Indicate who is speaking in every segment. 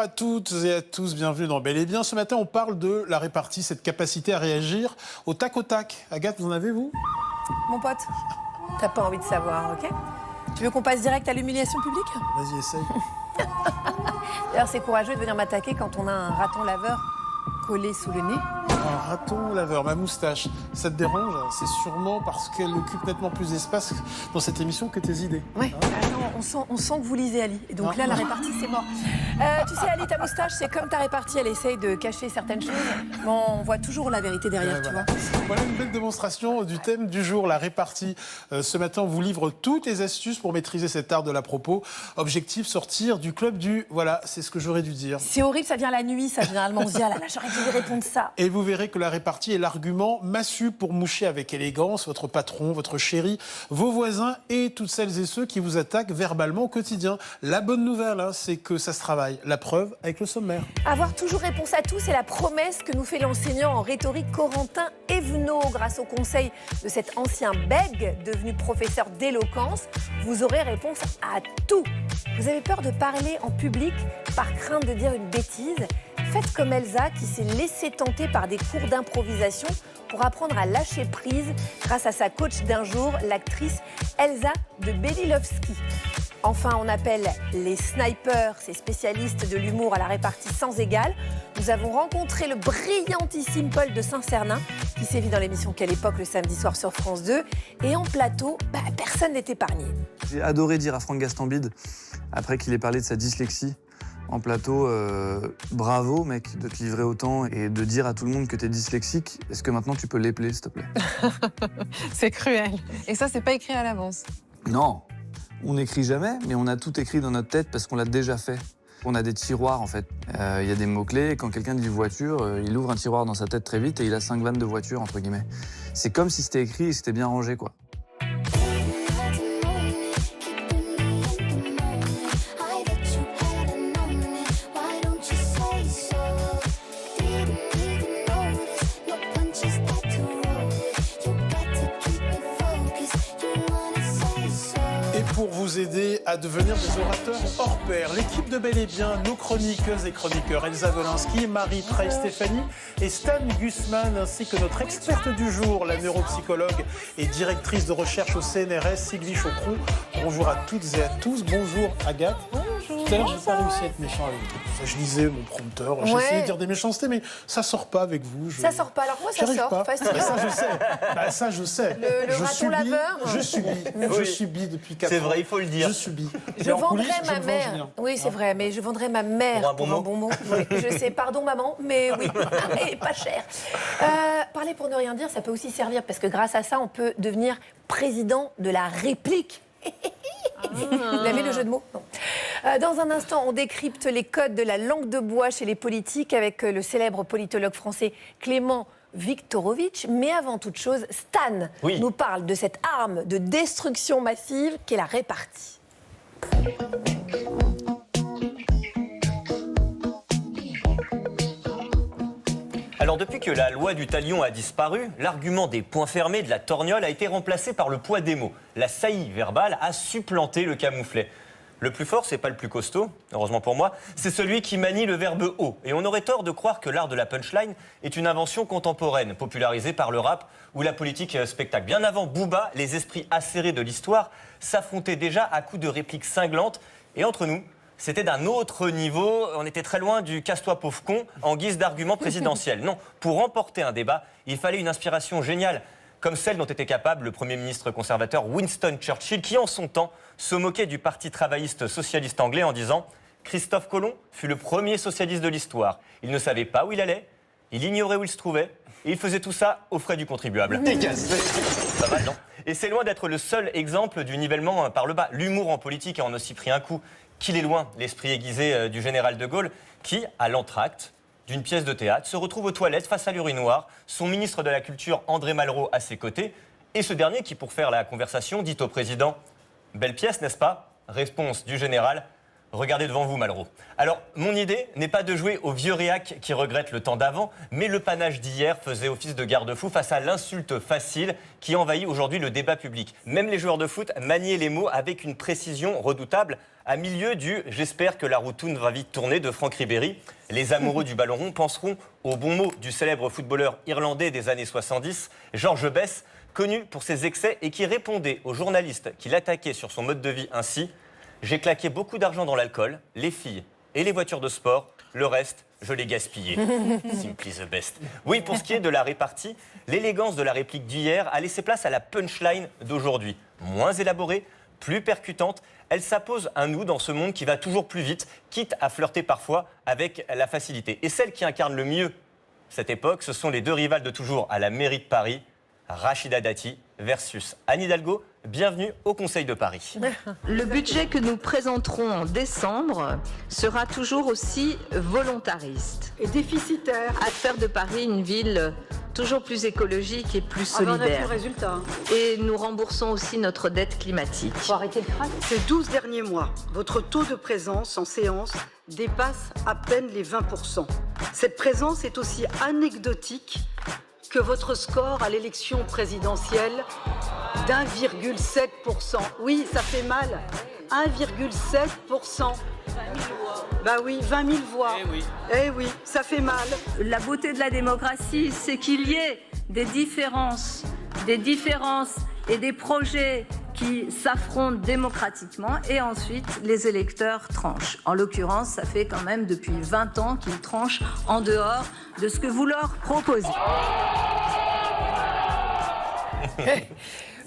Speaker 1: à toutes et à tous, bienvenue dans Bel et Bien. Ce matin, on parle de la répartie, cette capacité à réagir au tac au tac. Agathe, vous en avez, vous?
Speaker 2: Mon pote, t'as pas envie de savoir, ok? Tu veux qu'on passe direct à l'humiliation publique?
Speaker 1: Vas-y, essaye.
Speaker 2: D'ailleurs, c'est courageux de venir m'attaquer quand on a un raton laveur collé sous le nez.
Speaker 1: Un raton laveur, ma moustache, ça te dérange? C'est sûrement parce qu'elle occupe nettement plus d'espace dans cette émission que tes idées.
Speaker 2: Ouais, on sent que vous lisez Ali. Et donc là, la répartie, c'est mort. Tu sais, Ali, ta moustache, c'est comme ta répartie, elle essaye de cacher certaines choses. Bon, on voit toujours la vérité derrière, tu vois.
Speaker 1: Voilà une belle démonstration du thème du jour, la répartie. Ce matin, on vous livre toutes les astuces pour maîtriser cet art de la propos. Objectif, sortir du club du... Voilà, c'est ce que j'aurais dû dire.
Speaker 2: C'est horrible, ça vient la nuit, ça, généralement. On se dit, ah là là, j'aurais dû lui répondre ça.
Speaker 1: Et vous verrez que la répartie est l'argument massu pour moucher avec élégance votre patron, votre chéri, vos voisins et toutes celles et ceux qui vous attaquent verbalement au quotidien. La bonne nouvelle, c'est que ça se travaille. La preuve avec le sommaire.
Speaker 2: Avoir toujours réponse à tout, c'est la promesse que nous fait l'enseignant en rhétorique Corentin Evenot. Grâce au conseil de cet ancien bègue devenu professeur d'éloquence, vous aurez réponse à tout. Vous avez peur de parler en public par crainte de dire une bêtise? Faites comme Elsa qui s'est laissée tenter par des cours d'improvisation pour apprendre à lâcher prise grâce à sa coach d'un jour, l'actrice Elsa de Belilovski. Enfin, on appelle les snipers, ces spécialistes de l'humour à la répartie sans égale. Nous avons rencontré le brillantissime Paul de Saint-Cernin, qui sévit dans l'émission Quelle époque le samedi soir sur France 2. Et en plateau, personne n'est épargné.
Speaker 3: J'ai adoré dire à Franck Gastambide, après qu'il ait parlé de sa dyslexie, en plateau, bravo mec, de te livrer autant et de dire à tout le monde que t'es dyslexique. Est-ce que maintenant tu peux l'épeler, s'il te plaît?
Speaker 4: C'est cruel. Et ça, c'est pas écrit à l'avance.
Speaker 3: Non, on n'écrit jamais, mais on a tout écrit dans notre tête parce qu'on l'a déjà fait. On a des tiroirs en fait. Il y a des mots-clés. Quand quelqu'un dit voiture, il ouvre un tiroir dans sa tête très vite et il a 5 vannes de voiture, entre guillemets. C'est comme si c'était écrit et c'était bien rangé, quoi.
Speaker 1: Pour vous aider à devenir des orateurs hors pair, l'équipe de Bel et Bien, nos chroniqueuses et chroniqueurs, Elsa Wolinski, Marie Trey-Stéphanie et Stan Gusman, ainsi que notre experte du jour, la neuropsychologue et directrice de recherche au CNRS, Sylvie Chocron. Bonjour à toutes et à tous. Bonjour Agathe.
Speaker 2: Bonjour.
Speaker 1: Tout à l'heure, j'ai pas réussi à être méchant avec vous. Je lisais mon prompteur, j'ai essayé de dire des méchancetés, mais ça sort pas avec vous.
Speaker 2: Ça sort pas, alors moi ça sort,
Speaker 1: pas.
Speaker 2: facile.
Speaker 1: Ça je sais. Ça je sais.
Speaker 2: Le raton laveur.
Speaker 1: Je subis depuis 4 ans.
Speaker 5: C'est vrai, il faut le dire.
Speaker 1: Je subis.
Speaker 2: Je vendrais ma mère. Oui, c'est vrai, mais je vendrais ma mère pour un bon mot. Oui, je sais, pardon maman, mais oui, et pas cher. Parler pour ne rien dire, ça peut aussi servir parce que grâce à ça, on peut devenir président de la réplique. Vous avez le jeu de mots? Non. Dans un instant, on décrypte les codes de la langue de bois chez les politiques avec le célèbre politologue français Clément Viktorovitch. Mais avant toute chose, Stan nous parle de cette arme de destruction massive qu'est la répartie.
Speaker 5: Alors depuis que la loi du talion a disparu, l'argument des points fermés, de la torgnole, a été remplacé par le poids des mots. La saillie verbale a supplanté le camouflet. Le plus fort, c'est pas le plus costaud, heureusement pour moi, c'est celui qui manie le verbe haut. Et on aurait tort de croire que l'art de la punchline est une invention contemporaine, popularisée par le rap ou la politique spectacle. Bien avant Booba, les esprits acérés de l'histoire s'affrontaient déjà à coups de répliques cinglantes. Et entre nous, c'était d'un autre niveau, on était très loin du « casse-toi pauvre con » en guise d'argument présidentiel. Non, pour remporter un débat, il fallait une inspiration géniale, comme celle dont était capable le Premier ministre conservateur Winston Churchill, qui en son temps se moquait du Parti travailliste socialiste anglais en disant « Christophe Colomb fut le premier socialiste de l'histoire. Il ne savait pas où il allait, il ignorait où il se trouvait, et il faisait tout ça aux frais du contribuable. » Pas mal, non? Et c'est loin d'être le seul exemple du nivellement par le bas. L'humour en politique a en aussi pris un coup qu'il est loin, l'esprit aiguisé du général de Gaulle, qui, à l'entracte d'une pièce de théâtre, se retrouve aux toilettes face à l'urinoir, son ministre de la Culture, André Malraux, à ses côtés, et ce dernier qui, pour faire la conversation, dit au président « Belle pièce, n'est-ce pas ?» Réponse du général Regardez devant vous, Malraux. Alors, mon idée n'est pas de jouer aux vieux réacs qui regrettent le temps d'avant, mais le panache d'hier faisait office de garde-fou face à l'insulte facile qui envahit aujourd'hui le débat public. Même les joueurs de foot maniaient les mots avec une précision redoutable. À milieu du « j'espère que la routoune va vite tourner » de Franck Ribéry, les amoureux du ballon rond penseront aux bons mots du célèbre footballeur irlandais des années 70, George Best, connu pour ses excès et qui répondait aux journalistes qui l'attaquaient sur son mode de vie ainsi: j'ai claqué beaucoup d'argent dans l'alcool, les filles et les voitures de sport. Le reste, je l'ai gaspillé. Simply the best. Oui, pour ce qui est de la répartie, l'élégance de la réplique d'hier a laissé place à la punchline d'aujourd'hui. Moins élaborée, plus percutante, elle s'impose à nous dans ce monde qui va toujours plus vite, quitte à flirter parfois avec la facilité. Et celle qui incarne le mieux cette époque, ce sont les deux rivales de toujours à la mairie de Paris, Rachida Dati versus Anne Hidalgo. Bienvenue au Conseil de Paris.
Speaker 6: Le budget que nous présenterons en décembre sera toujours aussi volontariste
Speaker 7: Et déficitaire.
Speaker 6: à faire de Paris une ville toujours plus écologique et plus
Speaker 7: On a plus le
Speaker 6: solidaire.
Speaker 7: résultat.
Speaker 6: Et nous remboursons aussi notre dette climatique.
Speaker 7: Faut arrêter le crâne. Ces 12 derniers mois, votre taux de présence en séance dépasse à peine les 20%. Cette présence est aussi anecdotique que votre score à l'élection présidentielle d'1,7%. Oui, ça fait mal. 1,7%. Bah oui, 20 000 voix. Eh oui, ça fait mal.
Speaker 8: La beauté de la démocratie, c'est qu'il y ait des différences et des projets qui s'affrontent démocratiquement et ensuite les électeurs tranchent. En l'occurrence, ça fait quand même depuis 20 ans qu'ils tranchent en dehors de ce que vous leur proposez.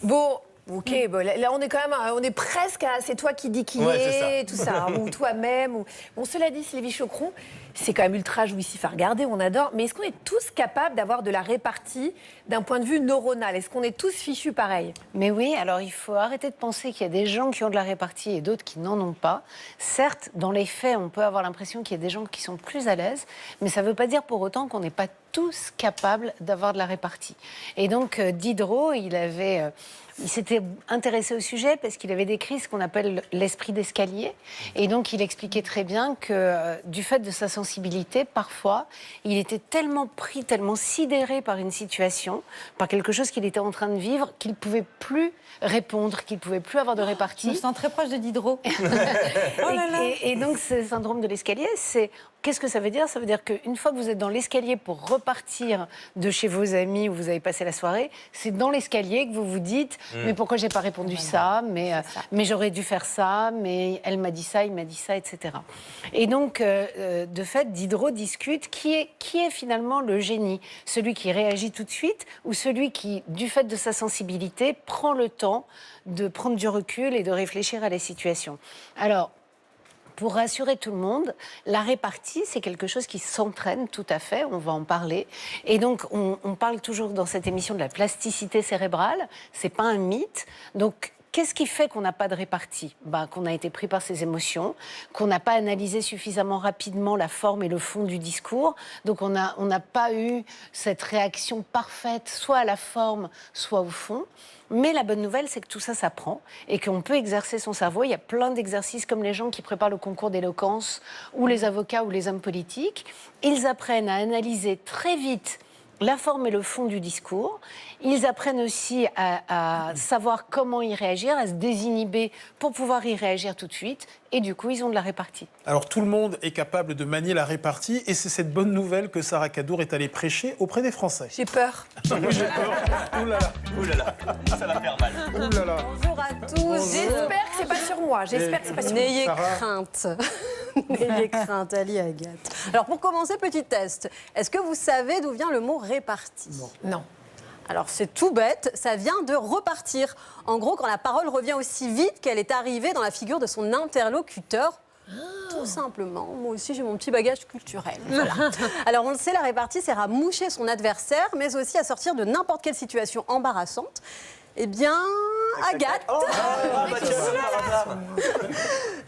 Speaker 2: Bon, ok, bon, là on est quand même, on est presque à c'est toi qui dis qui
Speaker 5: Ouais,
Speaker 2: est, tout ça, ou toi-même. Ou... Bon, cela dit, Sylvie Choqueron, c'est quand même ultra jouissif à regarder, on adore, mais est-ce qu'on est tous capables d'avoir de la répartie d'un point de vue neuronal? Est-ce qu'on est tous fichus pareil?
Speaker 4: Mais oui, alors il faut arrêter de penser qu'il y a des gens qui ont de la répartie et d'autres qui n'en ont pas. Certes, dans les faits, on peut avoir l'impression qu'il y a des gens qui sont plus à l'aise, mais ça ne veut pas dire pour autant qu'on n'est pas tous capables d'avoir de la répartie. Et donc, Diderot, il s'était intéressé au sujet parce qu'il avait décrit ce qu'on appelle l'esprit d'escalier. Et donc, il expliquait très bien que du fait de sa sensibilité, parfois, il était tellement pris, tellement sidéré par une situation, par quelque chose qu'il était en train de vivre, qu'il ne pouvait plus répondre, qu'il ne pouvait plus avoir de répartie.
Speaker 9: Je me sens très proche de Diderot.
Speaker 4: Et donc, ce syndrome de l'escalier, qu'est-ce que ça veut dire? Ça veut dire qu'une fois que vous êtes dans l'escalier pour repartir de chez vos amis où vous avez passé la soirée, c'est dans l'escalier que vous vous dites mais pourquoi j'ai pas répondu ça, mais j'aurais dû faire ça, mais elle m'a dit ça, il m'a dit ça, etc. Et donc, de fait, Diderot discute qui est finalement le génie? Celui qui réagit tout de suite ou celui qui, du fait de sa sensibilité, prend le temps de prendre du recul et de réfléchir à la situation? Alors, pour rassurer tout le monde, la répartie, c'est quelque chose qui s'entraîne tout à fait, on va en parler. Et donc, on parle toujours dans cette émission de la plasticité cérébrale, c'est pas un mythe. Donc, qu'est-ce qui fait qu'on n'a pas de répartie? Qu'on a été pris par ses émotions, qu'on n'a pas analysé suffisamment rapidement la forme et le fond du discours. Donc, on n'a pas eu cette réaction parfaite, soit à la forme, soit au fond. Mais la bonne nouvelle, c'est que tout ça s'apprend et qu'on peut exercer son cerveau. Il y a plein d'exercices comme les gens qui préparent le concours d'éloquence ou les avocats ou les hommes politiques. Ils apprennent à analyser très vite la forme et le fond du discours. Ils apprennent aussi à savoir comment y réagir, à se désinhiber pour pouvoir y réagir tout de suite. Et du coup, ils ont de la répartie.
Speaker 1: Alors, tout le monde est capable de manier la répartie et c'est cette bonne nouvelle que Sarah Kadour est allée prêcher auprès des Français.
Speaker 2: J'ai peur.
Speaker 1: Oui, j'ai peur. Ouh là là.
Speaker 5: Ouh là là, ça va faire mal.
Speaker 1: Ouh là là.
Speaker 9: Bonjour à tous.
Speaker 2: J'espère que c'est pas sur moi. J'espère que c'est pas sur moi.
Speaker 9: N'ayez
Speaker 1: Sarah.
Speaker 9: crainte. N'ayez crainte, Ali Agathe. Alors, pour commencer, petit test. Est-ce que vous savez d'où vient le mot répartie?
Speaker 2: Non.
Speaker 9: Alors, c'est tout bête, ça vient de repartir. En gros, quand la parole revient aussi vite qu'elle est arrivée dans la figure de son interlocuteur. Tout simplement. Moi aussi, j'ai mon petit bagage culturel. Voilà. Alors, on le sait, la répartie sert à moucher son adversaire, mais aussi à sortir de n'importe quelle situation embarrassante. Eh bien, Agathe,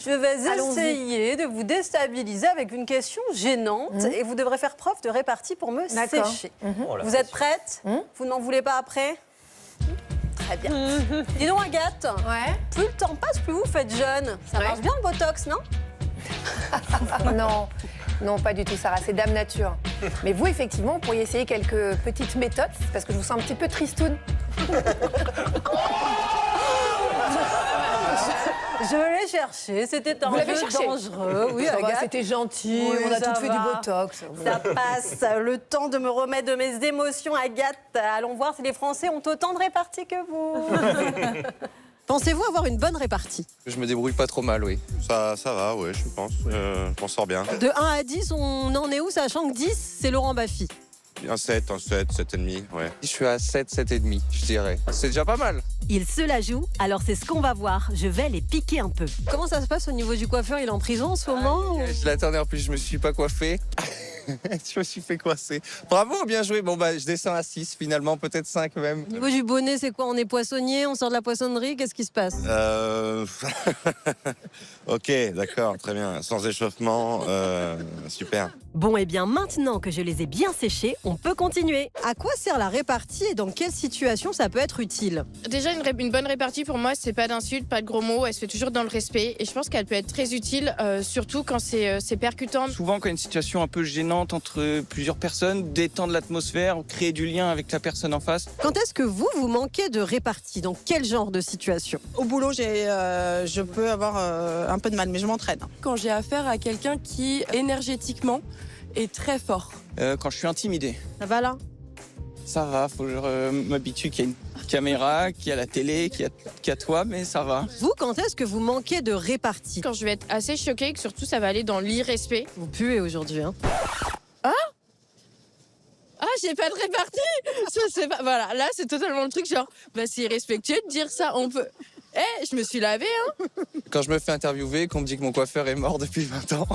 Speaker 9: je vais essayer de vous déstabiliser avec une question gênante et vous devrez faire preuve de répartie pour me sécher. Vous êtes prête? Vous n'en voulez pas après? Très bien. Dis donc, Agathe,
Speaker 2: Ouais.
Speaker 9: plus le temps passe, plus vous faites jeune. Ça marche bien le Botox, non?
Speaker 2: Non, non, pas du tout, Sarah, c'est Dame Nature. Mais vous, effectivement, vous pourriez essayer quelques petites méthodes, parce que je vous sens un petit peu tristoune.
Speaker 9: Je l'ai cherché, c'était un
Speaker 2: Vous l'avez
Speaker 9: jeu
Speaker 2: cherché
Speaker 9: dangereux. Oui,
Speaker 2: Ça va,
Speaker 9: Agathe.
Speaker 2: c'était gentil,
Speaker 9: Oui,
Speaker 2: on a
Speaker 9: ça
Speaker 2: tout fait
Speaker 9: va.
Speaker 2: du botox.
Speaker 9: Ça passe. Le temps de me remettre de mes émotions, Agathe. Allons voir si les Français ont autant de répartie que vous. Pensez-vous avoir une bonne répartie?
Speaker 10: Je me débrouille pas trop mal, oui.
Speaker 11: Ça va, ouais, je pense. Je m'en sors bien.
Speaker 9: De 1 à 10, on en est où, sachant que 10, c'est Laurent Baffy?
Speaker 11: Un 7,5, ouais.
Speaker 10: Je suis à 7, 7,5, je dirais. C'est déjà pas mal.
Speaker 12: Ils se la jouent, alors c'est ce qu'on va voir. Je vais les piquer un peu.
Speaker 9: Comment ça se passe au niveau du coiffeur? Il est en prison en ce moment?
Speaker 10: Je l'attendais, en plus, je me suis pas coiffé. Je me suis fait coincer. Bravo, bien joué. Bon, bah, je descends à 6, finalement, peut-être 5 même.
Speaker 9: Au niveau du bonnet, c'est quoi? On est poissonnier, on sort de la poissonnerie, qu'est-ce qui se passe?
Speaker 11: Ok, d'accord, très bien. Sans échauffement, super.
Speaker 12: Bon, et bien maintenant que je les ai bien séchés, on peut continuer.
Speaker 9: À quoi sert la répartie et dans quelle situation ça peut être utile?
Speaker 13: Déjà, une bonne répartie pour moi, c'est pas d'insultes, pas de gros mots, elle se fait toujours dans le respect. Et je pense qu'elle peut être très utile, surtout quand c'est percutant.
Speaker 14: Souvent, quand il y a une situation un peu gênante entre plusieurs personnes, détendre l'atmosphère, créer du lien avec la personne en face.
Speaker 9: Quand est-ce que vous manquez de répartie? Dans quel genre de situation?
Speaker 15: Au boulot, je peux avoir un peu de mal, mais je m'entraîne.
Speaker 16: Quand j'ai affaire à quelqu'un qui, énergétiquement, est très fort.
Speaker 14: Quand je suis intimidé.
Speaker 9: Ça va là?
Speaker 14: Ça va, faut que je m'habitue qu'il y a une caméra, qu'il y a la télé, qu'il y a toi, mais ça va.
Speaker 9: Vous, quand est-ce que vous manquez de répartie?
Speaker 13: Quand je vais être assez choquée, que surtout ça va aller dans l'irrespect.
Speaker 9: Vous puez aujourd'hui, hein?
Speaker 13: Ah, j'ai pas de répartie. Ça, c'est pas... Voilà, là c'est totalement le truc genre, bah c'est irrespectueux de dire ça, on peut... je me suis lavée, hein.
Speaker 10: Quand je me fais interviewer, qu'on me dit que mon coiffeur est mort depuis 20 ans,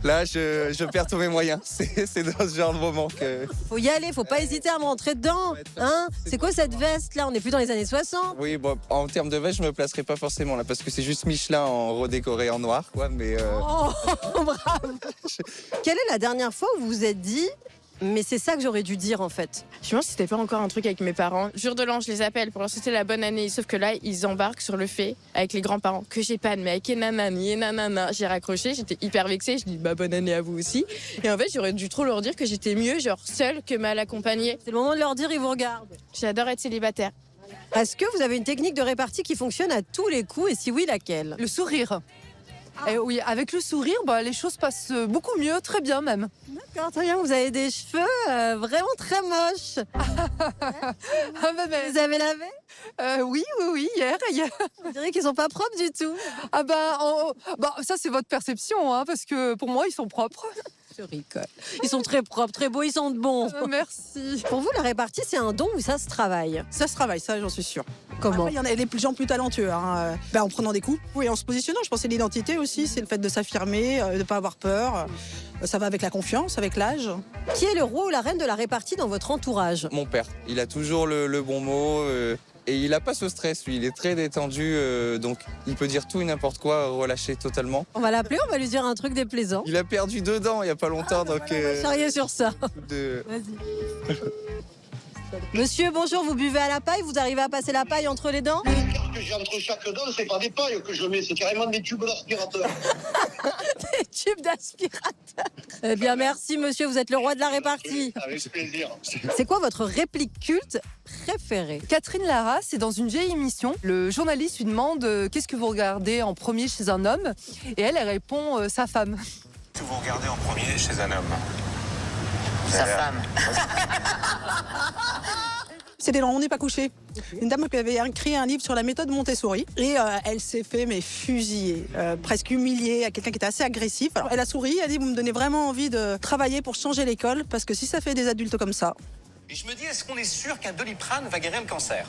Speaker 10: là, je perds tous mes moyens. C'est dans ce genre de moment que...
Speaker 9: Faut y aller, faut pas hésiter à me rentrer dedans. Hein? C'est quoi cette veste là? On n'est plus dans les années 60.
Speaker 10: Oui, bon, en termes de veste, je me placerai pas forcément là, parce que c'est juste Michelin en redécoré en noir, quoi, mais...
Speaker 9: Oh, bravo. Quelle est la dernière fois où vous vous êtes dit, mais c'est ça que j'aurais dû dire en fait?
Speaker 13: Je pense que c'était pas encore un truc avec mes parents. Jour de l'an, je les appelle pour leur souhaiter la bonne année. Sauf que là, ils embarquent sur le fait, avec les grands-parents, que j'ai pas de mec, et nanani, et nanana. J'ai raccroché, j'étais hyper vexée. Je dis, bah bonne année à vous aussi. Et en fait, j'aurais dû trop leur dire que j'étais mieux, genre seule, que mal accompagnée.
Speaker 9: C'est le moment de leur dire, ils vous regardent.
Speaker 13: J'adore être célibataire.
Speaker 9: Est-ce que vous avez une technique de répartie qui fonctionne à tous les coups, et si oui, laquelle?
Speaker 16: Le sourire. Et oui, avec le sourire, les choses passent beaucoup mieux, très bien même.
Speaker 9: D'accord, très bien. Vous avez des cheveux vraiment très moches. Vous avez lavé?
Speaker 16: Oui, hier.
Speaker 9: On dirait qu'ils sont pas propres du tout.
Speaker 16: Ah ça c'est votre perception, hein, parce que pour moi ils sont propres.
Speaker 9: Je rigole. Ils sont très propres, très beaux, ils sentent bon.
Speaker 16: Merci.
Speaker 9: Pour vous, la répartie, c'est un don ou ça se travaille?
Speaker 15: Ça se travaille, ça, j'en suis sûre.
Speaker 9: Comment?
Speaker 15: Après, il y en a des gens plus talentueux, hein. En prenant des coups. Oui, en se positionnant, je pense que c'est l'identité aussi, c'est le fait de s'affirmer, de ne pas avoir peur. Ça va avec la confiance, avec l'âge.
Speaker 9: Qui est le roi ou la reine de la répartie dans votre entourage?
Speaker 10: Mon père, il a toujours le bon mot. Et il n'a pas ce stress, lui, il est très détendu, donc il peut dire tout et n'importe quoi, relâcher totalement.
Speaker 9: On va l'appeler, on va lui dire un truc déplaisant.
Speaker 10: Il a perdu 2 dents il n'y a pas longtemps, donc...
Speaker 9: On va charrier sur ça. Vas-y. Monsieur, bonjour, vous buvez à la paille, vous arrivez à passer la paille entre les dents?
Speaker 17: Que j'ai entre chaque dent, c'est pas des pailles que je mets, c'est carrément des tubes d'aspirateur.
Speaker 9: Des tubes d'aspirateur. Eh bien, merci monsieur, vous êtes le roi de la répartie.
Speaker 17: Avec plaisir.
Speaker 9: C'est quoi votre réplique culte préférée?
Speaker 16: Catherine Lara, c'est dans une vieille émission. Le journaliste lui demande qu'est-ce que vous regardez en premier chez un homme? Et elle répond sa femme.
Speaker 11: Que vous regardez en premier chez un homme?
Speaker 6: Sa femme.
Speaker 15: C'était dans On n'est pas couché. Une dame qui avait écrit un livre sur la méthode Montessori. Et elle s'est fait fusiller, presque humiliée, à quelqu'un qui était assez agressif. Alors, elle a souri, elle a dit, vous me donnez vraiment envie de travailler pour changer l'école, parce que si ça fait des adultes comme ça...
Speaker 18: Et je me dis, est-ce qu'on est sûr qu'un Doliprane va guérir le cancer?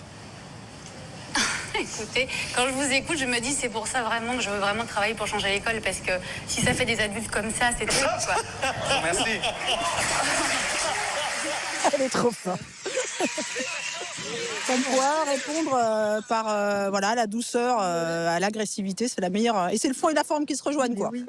Speaker 19: Écoutez, quand je vous écoute, je me dis c'est pour ça vraiment que je veux vraiment travailler pour changer l'école, parce que si ça fait des adultes comme ça, c'est trop, quoi.
Speaker 18: Merci.
Speaker 9: Elle est trop forte.
Speaker 15: Comme quoi, répondre par la douceur à l'agressivité, c'est la meilleure. Et c'est le fond et la forme qui se rejoignent, quoi.
Speaker 9: Oui.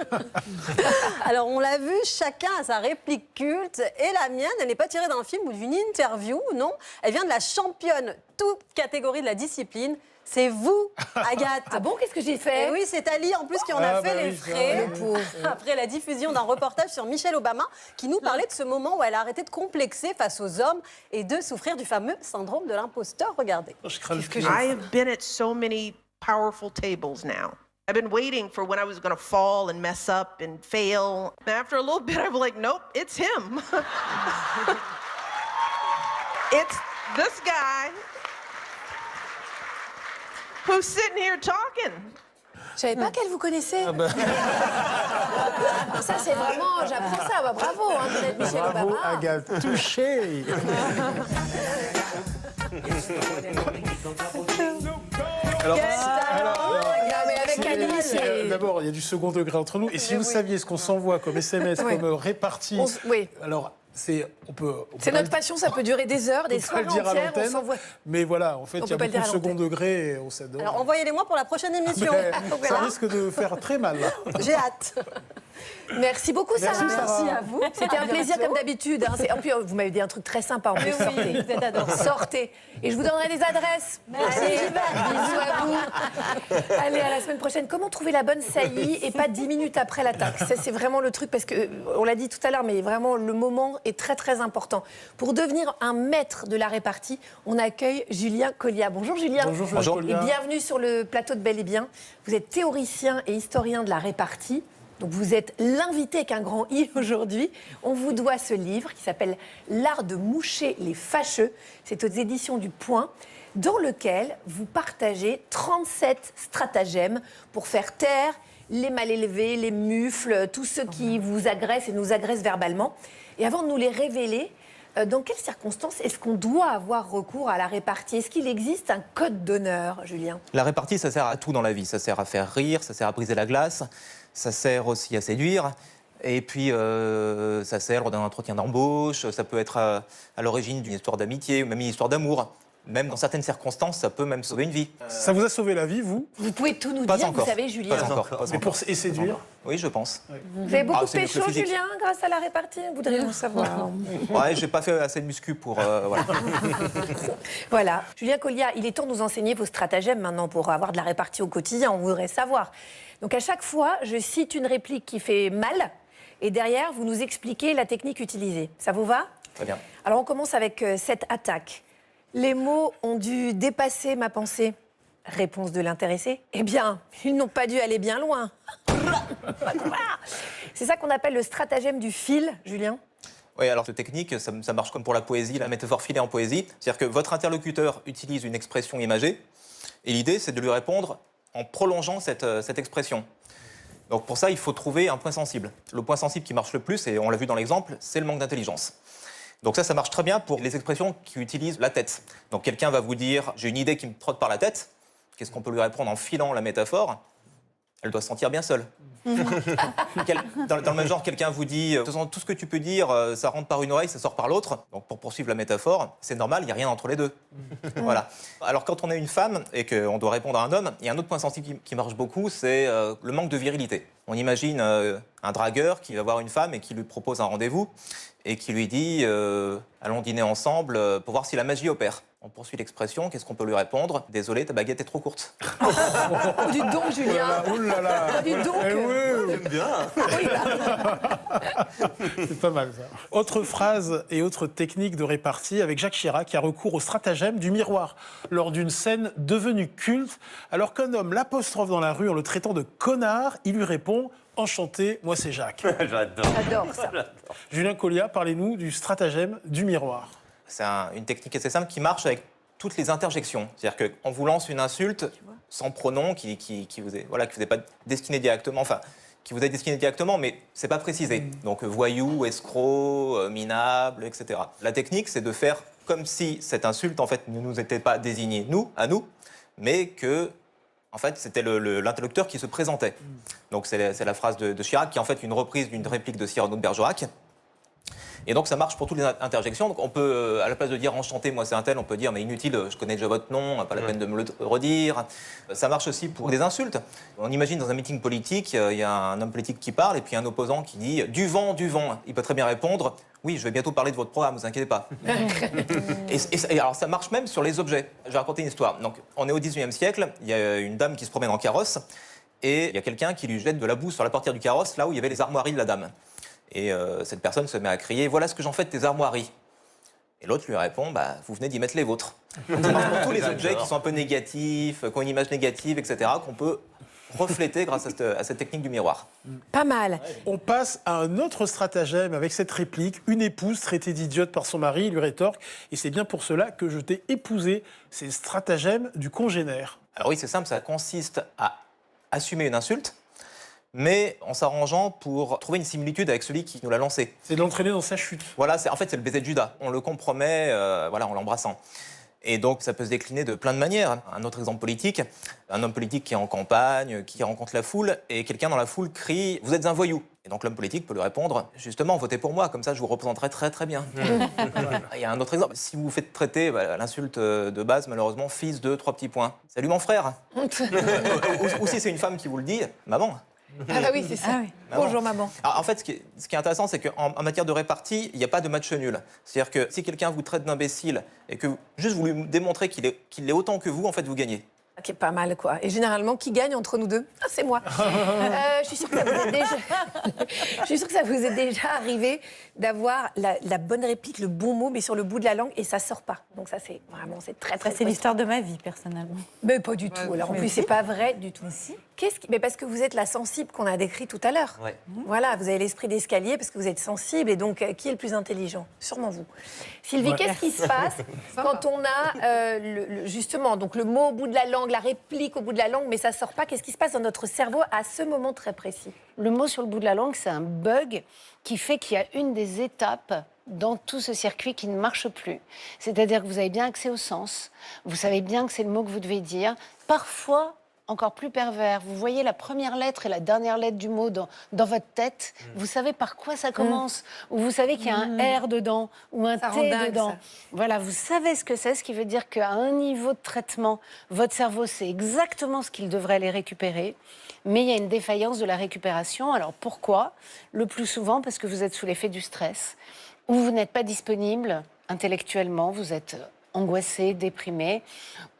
Speaker 9: Alors, on l'a vu, chacun a sa réplique culte. Et la mienne, elle n'est pas tirée d'un film ou d'une interview, non. Elle vient de la championne, toute catégorie de la discipline, C'est vous, Agathe.
Speaker 2: Ah bon, qu'est-ce que j'ai fait?
Speaker 9: Et oui, c'est Ali en plus qui en a fait les frais. Le pauvre. Après la diffusion d'un reportage sur Michelle Obama qui nous parlait de ce moment où elle a arrêté de complexer face aux hommes et de souffrir du fameux syndrome de l'imposteur. Regardez.
Speaker 20: I have been at so many powerful tables now. I've been waiting for when I was going to fall and mess up and fail. And after a little bit, I was like, nope, it's him. It's this guy who's sitting here talking.
Speaker 2: Je savais pas qu'elle vous connaissait. Ça, c'est vraiment, j'apprends ça. Bah, bravo, hein, vous êtes Michelle
Speaker 1: Bravo,
Speaker 2: Obama.
Speaker 1: Agathe, touché. Alors,
Speaker 2: mais avec Alice,
Speaker 1: d'abord, il y a du second degré entre nous. Et si vous saviez ce qu'on s'envoie comme SMS,
Speaker 2: Oui.
Speaker 1: comme répartie,
Speaker 2: oui.
Speaker 1: alors on peut
Speaker 2: C'est notre passion, ça peut durer des heures, des soirées entières. On s'envoie.
Speaker 1: Mais voilà, en fait,
Speaker 2: On
Speaker 1: il y a
Speaker 2: peut pas le
Speaker 1: beaucoup de
Speaker 2: dire à
Speaker 1: second
Speaker 2: l'antenne.
Speaker 1: degré et on s'adore.
Speaker 9: Alors envoyez-les-moi pour la prochaine émission.
Speaker 1: Mais ça risque de faire très mal, là.
Speaker 9: J'ai hâte.
Speaker 2: Merci beaucoup, Sarah.
Speaker 1: Merci, Sarah.
Speaker 9: Merci à vous.
Speaker 2: C'était un
Speaker 9: À
Speaker 2: plaisir
Speaker 9: bientôt.
Speaker 2: comme d'habitude. Hein. En plus, vous m'avez dit un truc très sympa. En plus,
Speaker 9: Oui,
Speaker 2: sortez.
Speaker 9: vous êtes adorable.
Speaker 2: Sortez. Et je vous donnerai des adresses.
Speaker 9: Merci,
Speaker 2: Allez,
Speaker 9: j'y vais.
Speaker 2: bisous à vous. Allez, à la semaine prochaine. Comment trouver la bonne saillie et pas 10 minutes après l'attaque? Ça, c'est vraiment le truc parce que, on l'a dit tout à l'heure, mais vraiment, le moment est très, très important. Pour devenir un maître de la répartie, on accueille Julien Colliat. Bonjour, Julien.
Speaker 1: Bonjour, Julien Colliat.
Speaker 2: Et bienvenue sur le plateau de Bel et Bien. Vous êtes théoricien et historien de la répartie. Donc vous êtes l'invité avec un grand I aujourd'hui. On vous doit ce livre qui s'appelle L'art de moucher les fâcheux. C'est aux éditions du Point, dans lequel vous partagez 37 stratagèmes pour faire taire les mal élevés, les mufles, tous ceux qui vous agressent et nous agressent verbalement. Et avant de nous les révéler, dans quelles circonstances est-ce qu'on doit avoir recours à la répartie? Est-ce qu'il existe un code d'honneur, Julien?
Speaker 21: La répartie, ça sert à tout dans la vie. Ça sert à faire rire, ça sert à briser la glace, ça sert aussi à séduire. Et puis, ça sert lors d'un entretien d'embauche, ça peut être à l'origine d'une histoire d'amitié ou même une histoire d'amour. Même dans certaines circonstances, ça peut même sauver une vie.
Speaker 1: Ça vous a sauvé la vie, vous?
Speaker 2: Vous pouvez tout nous
Speaker 21: Pas
Speaker 2: dire,
Speaker 21: encore.
Speaker 2: vous savez, Julien.
Speaker 21: Pas encore. Pas
Speaker 1: Mais
Speaker 21: encore.
Speaker 1: et séduire?
Speaker 21: Oui, je pense.
Speaker 2: Vous avez beaucoup
Speaker 21: c'est mieux que le
Speaker 2: pécho,
Speaker 21: physique.
Speaker 2: Julien, grâce à la répartie? Vous voudriez en savoir.
Speaker 21: Ouais, j'ai pas fait assez de muscu pour... voilà.
Speaker 2: Voilà. Julien Colliat, il est temps de nous enseigner vos stratagèmes maintenant pour avoir de la répartie au quotidien. On voudrait savoir. Donc à chaque fois, je cite une réplique qui fait mal et derrière, vous nous expliquez la technique utilisée. Ça vous va?
Speaker 21: Très bien.
Speaker 2: Alors on commence avec cette attaque. Les mots ont dû dépasser ma pensée. Réponse de l'intéressé. Eh bien, ils n'ont pas dû aller bien loin. C'est ça qu'on appelle le stratagème du fil, Julien.
Speaker 21: Oui, alors cette technique, ça marche comme pour la poésie, la métaphore filée en poésie. C'est-à-dire que votre interlocuteur utilise une expression imagée et l'idée, c'est de lui répondre en prolongeant cette expression. Donc pour ça, il faut trouver un point sensible. Le point sensible qui marche le plus, et on l'a vu dans l'exemple, c'est le manque d'intelligence. Donc ça marche très bien pour les expressions qui utilisent la tête. Donc quelqu'un va vous dire « j'ai une idée qui me trotte par la tête ». Qu'est-ce qu'on peut lui répondre en filant la métaphore? Elle doit se sentir bien seule. Dans le même genre, quelqu'un vous dit « de toute façon, tout ce que tu peux dire, ça rentre par une oreille, ça sort par l'autre ». Donc pour poursuivre la métaphore, c'est normal, il n'y a rien entre les deux. Voilà. Alors quand on est une femme et qu'on doit répondre à un homme, il y a un autre point sensible qui marche beaucoup, c'est le manque de virilité. On imagine un dragueur qui va voir une femme et qui lui propose un rendez-vous et qui lui dit allons dîner ensemble pour voir si la magie opère. On poursuit l'expression, qu'est-ce qu'on peut lui répondre? Désolé, ta baguette est trop courte.
Speaker 2: Oh, dis donc, Julien.
Speaker 1: Oh là là.
Speaker 2: Oh, dis donc.
Speaker 1: Eh oui.
Speaker 21: J'aime bien.
Speaker 1: C'est pas mal, ça. Autre phrase et autre technique de répartie avec Jacques Chirac qui a recours au stratagème du miroir lors d'une scène devenue culte. Alors qu'un homme l'apostrophe dans la rue en le traitant de connard, il lui répond « Enchanté, moi c'est Jacques ».
Speaker 2: J'adore ça.
Speaker 1: Julien Colliat, parlez-nous du stratagème du miroir.
Speaker 21: C'est une technique assez simple qui marche avec toutes les interjections. C'est-à-dire qu'on vous lance une insulte sans pronom qui vous est pas destiné directement, enfin, qui vous est destiné directement, mais c'est pas précisé. Donc voyou, escroc, minable, etc. La technique, c'est de faire comme si cette insulte, en fait, ne nous était pas désignée à nous, mais que, en fait, c'était l'interlocuteur qui se présentait. Donc c'est la phrase de Chirac, qui est en fait une reprise d'une réplique de Cyrano de Bergerac. Et donc ça marche pour toutes les interjections. Donc on peut, à la place de dire enchanté, moi c'est un tel, on peut dire mais inutile, je connais déjà votre nom, pas la peine de me le redire. Ça marche aussi pour des insultes. On imagine dans un meeting politique, il y a un homme politique qui parle et puis un opposant qui dit du vent, du vent. Il peut très bien répondre oui, je vais bientôt parler de votre programme, ne vous inquiétez pas. et alors ça marche même sur les objets. Je vais raconter une histoire. Donc on est au XIXe siècle, il y a une dame qui se promène en carrosse et il y a quelqu'un qui lui jette de la boue sur la portière du carrosse, là où il y avait les armoiries de la dame. Et cette personne se met à crier « Voilà ce que j'en fais de tes armoiries ». Et l'autre lui répond bah, « Vous venez d'y mettre les vôtres ». Ça marche pour tous les objets qui sont un peu négatifs, qui ont une image négative, etc., qu'on peut refléter grâce à cette technique du miroir.
Speaker 2: Pas mal.
Speaker 1: On passe à un autre stratagème avec cette réplique. Une épouse traitée d'idiote par son mari lui rétorque « Et c'est bien pour cela que je t'ai épousé ». C'est le stratagème du congénère.
Speaker 21: Alors oui, c'est simple, ça consiste à assumer une insulte, mais en s'arrangeant pour trouver une similitude avec celui qui nous l'a lancé.
Speaker 1: C'est de l'entraîner dans sa chute.
Speaker 21: Voilà, en fait, c'est le baiser de Judas. On le compromet en l'embrassant. Et donc, ça peut se décliner de plein de manières. Un autre exemple politique, un homme politique qui est en campagne, qui rencontre la foule, et quelqu'un dans la foule crie « Vous êtes un voyou ». Et donc, l'homme politique peut lui répondre « Justement, votez pour moi, comme ça, je vous représenterai très très bien ». Il y a un autre exemple. Si vous vous faites traiter l'insulte de base, malheureusement, fils de 3 petits points. « Salut mon frère ». Ou si c'est une femme qui vous le dit, « Maman ».
Speaker 2: Ah bah oui, c'est ça. Ah oui. Bonjour maman.
Speaker 21: Alors, en fait, ce qui est intéressant, c'est qu'en matière de répartie, il n'y a pas de match nul. C'est-à-dire que si quelqu'un vous traite d'imbécile et que juste vous lui démontrez qu'il est autant que vous, en fait, vous gagnez.
Speaker 2: Ok, pas mal quoi. Et généralement, qui gagne entre nous deux? Ah, c'est moi. Je suis sûre que ça vous est déjà... je suis sûre que ça vous est déjà arrivé d'avoir la bonne réplique, le bon mot, mais sur le bout de la langue, et ça sort pas. Donc ça, c'est vraiment, c'est très très.
Speaker 9: C'est l'histoire de ma vie, personnellement.
Speaker 2: Mais pas du tout. Alors en plus, c'est pas vrai du tout. Si. Mais parce que vous êtes la sensible qu'on a décrit tout à l'heure.
Speaker 21: Ouais.
Speaker 2: Voilà, vous avez l'esprit d'escalier parce que vous êtes sensible, et donc qui est le plus intelligent? Sûrement vous. Sylvie, qu'est-ce qui se passe quand on a justement donc le mot au bout de la langue, la réplique au bout de la langue, mais ça sort pas? Qu'est-ce qui se passe dans notre cerveau à ce moment très précis?
Speaker 4: Le mot sur le bout de la langue, c'est un bug qui fait qu'il y a une des étapes dans tout ce circuit qui ne marche plus. C'est-à-dire que vous avez bien accès au sens, vous savez bien que c'est le mot que vous devez dire. Parfois, encore plus pervers, vous voyez la première lettre et la dernière lettre du mot dans votre tête, vous savez par quoi ça commence, ou vous savez qu'il y a un R dedans, ou un
Speaker 2: Ça
Speaker 4: T
Speaker 2: rend dingue,
Speaker 4: dedans.
Speaker 2: ça.
Speaker 4: Voilà, vous savez ce que c'est, ce qui veut dire qu'à un niveau de traitement, votre cerveau sait exactement ce qu'il devrait aller récupérer, mais il y a une défaillance de la récupération. Alors pourquoi? Le plus souvent parce que vous êtes sous l'effet du stress, ou vous n'êtes pas disponible intellectuellement, vous êtes angoissé, déprimé,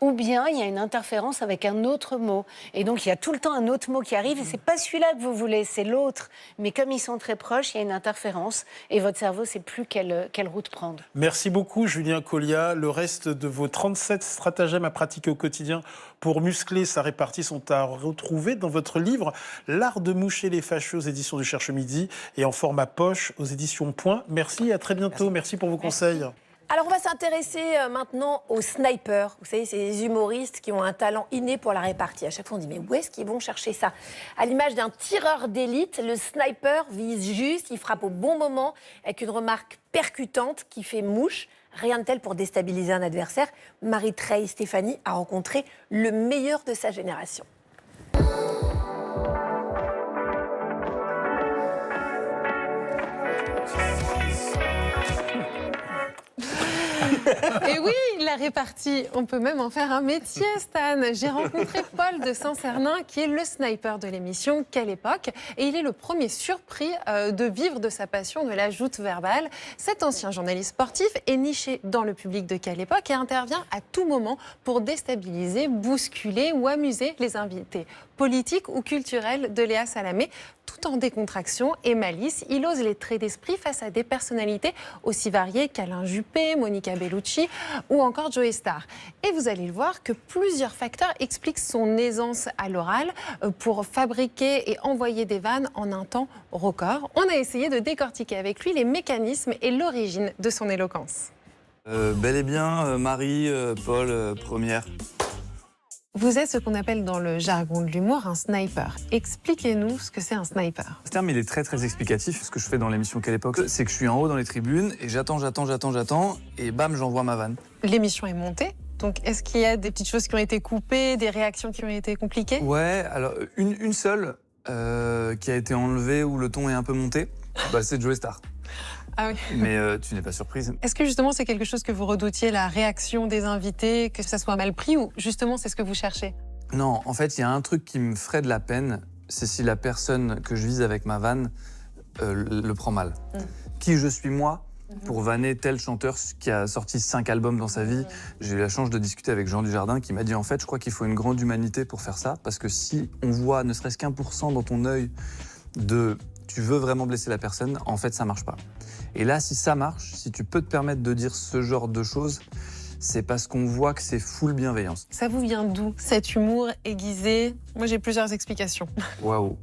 Speaker 4: ou bien il y a une interférence avec un autre mot. Et donc il y a tout le temps un autre mot qui arrive, et c'est pas celui-là que vous voulez, c'est l'autre. Mais comme ils sont très proches, il y a une interférence, et votre cerveau ne sait plus quelle route prendre.
Speaker 1: Merci beaucoup, Julien Collia. Le reste de vos 37 stratagèmes à pratiquer au quotidien pour muscler sa répartie sont à retrouver dans votre livre « L'art de moucher les fâcheux » aux éditions du Cherche-Midi et en format poche aux éditions Point. Merci et à très bientôt. Merci pour vos conseils.
Speaker 2: Alors, on va s'intéresser maintenant aux snipers. Vous savez, ces humoristes qui ont un talent inné pour la répartie. À chaque fois, on dit, mais où est-ce qu'ils vont chercher ça? À l'image d'un tireur d'élite, le sniper vise juste, il frappe au bon moment, avec une remarque percutante qui fait mouche. Rien de tel pour déstabiliser un adversaire. Marie-Trey Stéphanie a rencontré le meilleur de sa génération.
Speaker 3: Et oui, la répartie, on peut même en faire un métier, Stan. J'ai rencontré Paul de Saint-Cernin, qui est le sniper de l'émission Quelle époque, et il est le premier surpris de vivre de sa passion de la joute verbale. Cet ancien journaliste sportif est niché dans le public de Quelle époque et intervient à tout moment pour déstabiliser, bousculer ou amuser les invités politiques ou culturels de Léa Salamé. Tout en décontraction et malice, il ose les traits d'esprit face à des personnalités aussi variées qu'Alain Juppé, Monica Bellucci ou encore Joey Starr. Et vous allez le voir que plusieurs facteurs expliquent son aisance à l'oral pour fabriquer et envoyer des vannes en un temps record. On a essayé de décortiquer avec lui les mécanismes et l'origine de son éloquence.
Speaker 22: Bel et bien, Marie, Paul, première.
Speaker 3: Vous êtes ce qu'on appelle dans le jargon de l'humour un sniper. Expliquez-nous ce que c'est un sniper.
Speaker 22: Ce terme, il est très très explicatif. Ce que je fais dans l'émission Quelle époque, c'est que je suis en haut dans les tribunes et j'attends, et bam, j'envoie ma vanne.
Speaker 3: L'émission est montée, donc est-ce qu'il y a des petites choses qui ont été coupées, des réactions qui ont été compliquées?
Speaker 22: Ouais, alors une seule qui a été enlevée où le ton est un peu monté, c'est Joey Starr.
Speaker 3: Ah oui.
Speaker 22: Mais tu n'es pas surprise.
Speaker 3: Est-ce que justement c'est quelque chose que vous redoutiez, la réaction des invités, que ça soit mal pris, ou justement c'est ce que vous cherchez?
Speaker 22: Non, en fait, il y a un truc qui me ferait de la peine, c'est si la personne que je vise avec ma vanne le prend mal. Qui je suis moi pour vanner tel chanteur qui a sorti 5 albums dans sa vie? J'ai eu la chance de discuter avec Jean Dujardin qui m'a dit en fait, je crois qu'il faut une grande humanité pour faire ça, parce que si on voit ne serait-ce qu'1% dans ton œil de tu veux vraiment blesser la personne, en fait, ça marche pas. Et là, si ça marche, si tu peux te permettre de dire ce genre de choses, c'est parce qu'on voit que c'est full bienveillance.
Speaker 3: Ça vous vient d'où, cet humour aiguisé? Moi, j'ai plusieurs explications.
Speaker 22: Waouh,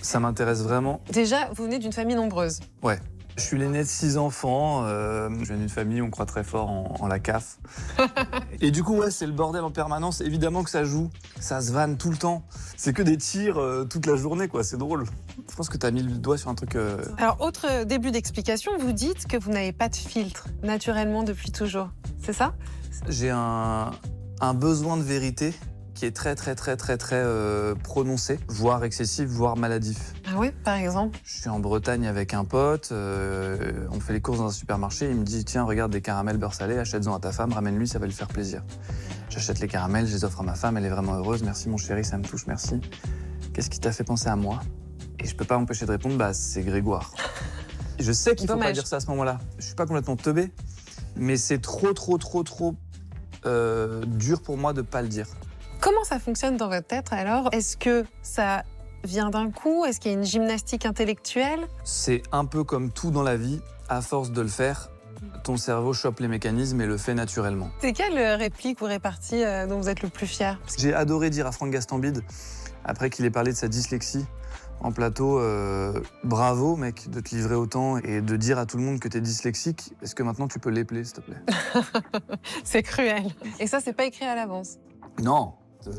Speaker 22: ça m'intéresse vraiment.
Speaker 3: Déjà, vous venez d'une famille nombreuse.
Speaker 22: Ouais. Je suis l'aîné de 6 enfants, je viens d'une famille où on croit très fort en la CAF. Et du coup, ouais, c'est le bordel en permanence. Évidemment que ça joue, ça se vanne tout le temps. C'est que des tirs toute la journée, quoi. C'est drôle. Je pense que tu as mis le doigt sur un truc...
Speaker 3: Alors, autre début d'explication, vous dites que vous n'avez pas de filtre naturellement depuis toujours. C'est ça?
Speaker 22: J'ai un besoin de vérité qui est très prononcé, voire excessif, voire maladif.
Speaker 3: Ah oui, par exemple?
Speaker 22: Je suis en Bretagne avec un pote, on fait les courses dans un supermarché, il me dit « Tiens, regarde des caramels beurre salé, achète-en à ta femme, ramène-lui, ça va lui faire plaisir. » J'achète les caramels, je les offre à ma femme, elle est vraiment heureuse. « Merci mon chéri, ça me touche, merci. Qu'est-ce qui t'a fait penser à moi ?» Et je peux pas m'empêcher de répondre « Bah, c'est Grégoire. » Je sais qu'il faut pas dire ça à ce moment-là. Je suis pas complètement teubé, mais c'est trop dur pour moi de pas le dire.
Speaker 3: Comment ça fonctionne dans votre tête alors? Est-ce que ça vient d'un coup? Est-ce qu'il y a une gymnastique intellectuelle?
Speaker 22: C'est un peu comme tout dans la vie, à force de le faire, ton cerveau chope les mécanismes et le fait naturellement.
Speaker 3: C'est quelle réplique ou répartie dont vous êtes le plus fier?
Speaker 22: J'ai adoré dire à Franck Gastambide, après qu'il ait parlé de sa dyslexie en plateau, bravo mec de te livrer autant et de dire à tout le monde que t'es dyslexique. Est-ce que maintenant tu peux l'épeler s'il te plaît?
Speaker 3: C'est cruel. Et ça, c'est pas écrit à l'avance?
Speaker 22: Non.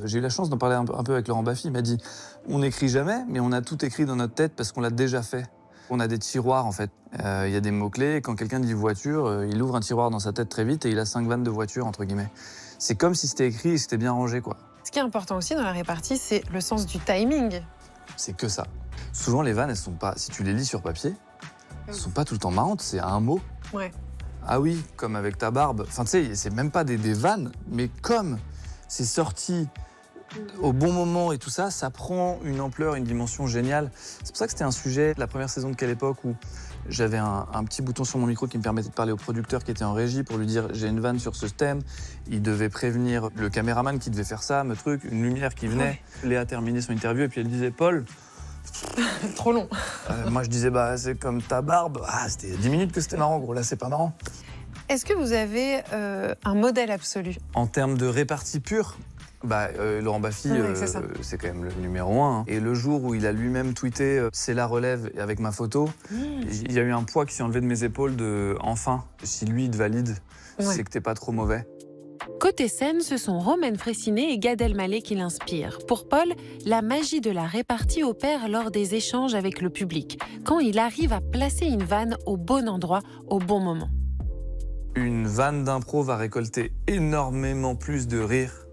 Speaker 22: J'ai eu la chance d'en parler un peu avec Laurent Baffy. Il m'a dit « On n'écrit jamais, mais on a tout écrit dans notre tête parce qu'on l'a déjà fait. » On a des tiroirs, en fait. Il y a des mots-clés. Et quand quelqu'un dit « voiture », il ouvre un tiroir dans sa tête très vite et il a 5 vannes de voiture, entre guillemets. C'est comme si c'était écrit et c'était bien rangé, quoi.
Speaker 3: Ce qui est important aussi dans la répartie, c'est le sens du timing.
Speaker 22: C'est que ça. Souvent, les vannes, elles sont pas... Si tu les lis sur papier, elles sont pas tout le temps marrantes. C'est un mot.
Speaker 3: Ouais.
Speaker 22: Ah oui, comme avec ta barbe. Enfin, tu sais, c'est même pas des vannes, mais comme... c'est sorti au bon moment et tout ça, ça prend une ampleur, une dimension géniale. C'est pour ça que c'était un sujet, la première saison de Quelle époque, où j'avais un petit bouton sur mon micro qui me permettait de parler au producteur qui était en régie pour lui dire « j'ai une vanne sur ce thème ». Il devait prévenir le caméraman qui devait faire ça, me truc, une lumière qui venait. Ouais. Léa terminait son interview et puis elle disait « Paul ».
Speaker 3: Trop long.
Speaker 22: Moi je disais « bah c'est comme ta barbe ». Ah, c'était 10 minutes que c'était marrant, gros, là c'est pas marrant.
Speaker 3: Est-ce que vous avez un modèle absolu?
Speaker 22: En termes de répartie pure, Laurent Baffy, c'est quand même le numéro 1. Et le jour où il a lui-même tweeté « c'est la relève » avec ma photo, il y a eu un poids qui s'est enlevé de mes épaules de « enfin, si lui il te valide, c'est que t'es pas trop mauvais ».
Speaker 7: Côté scène, ce sont Romain Frécinet et Gad Elmaleh qui l'inspirent. Pour Paul, la magie de la répartie opère lors des échanges avec le public, quand il arrive à placer une vanne au bon endroit, au bon moment.
Speaker 22: Une vanne d'impro va récolter énormément plus de rire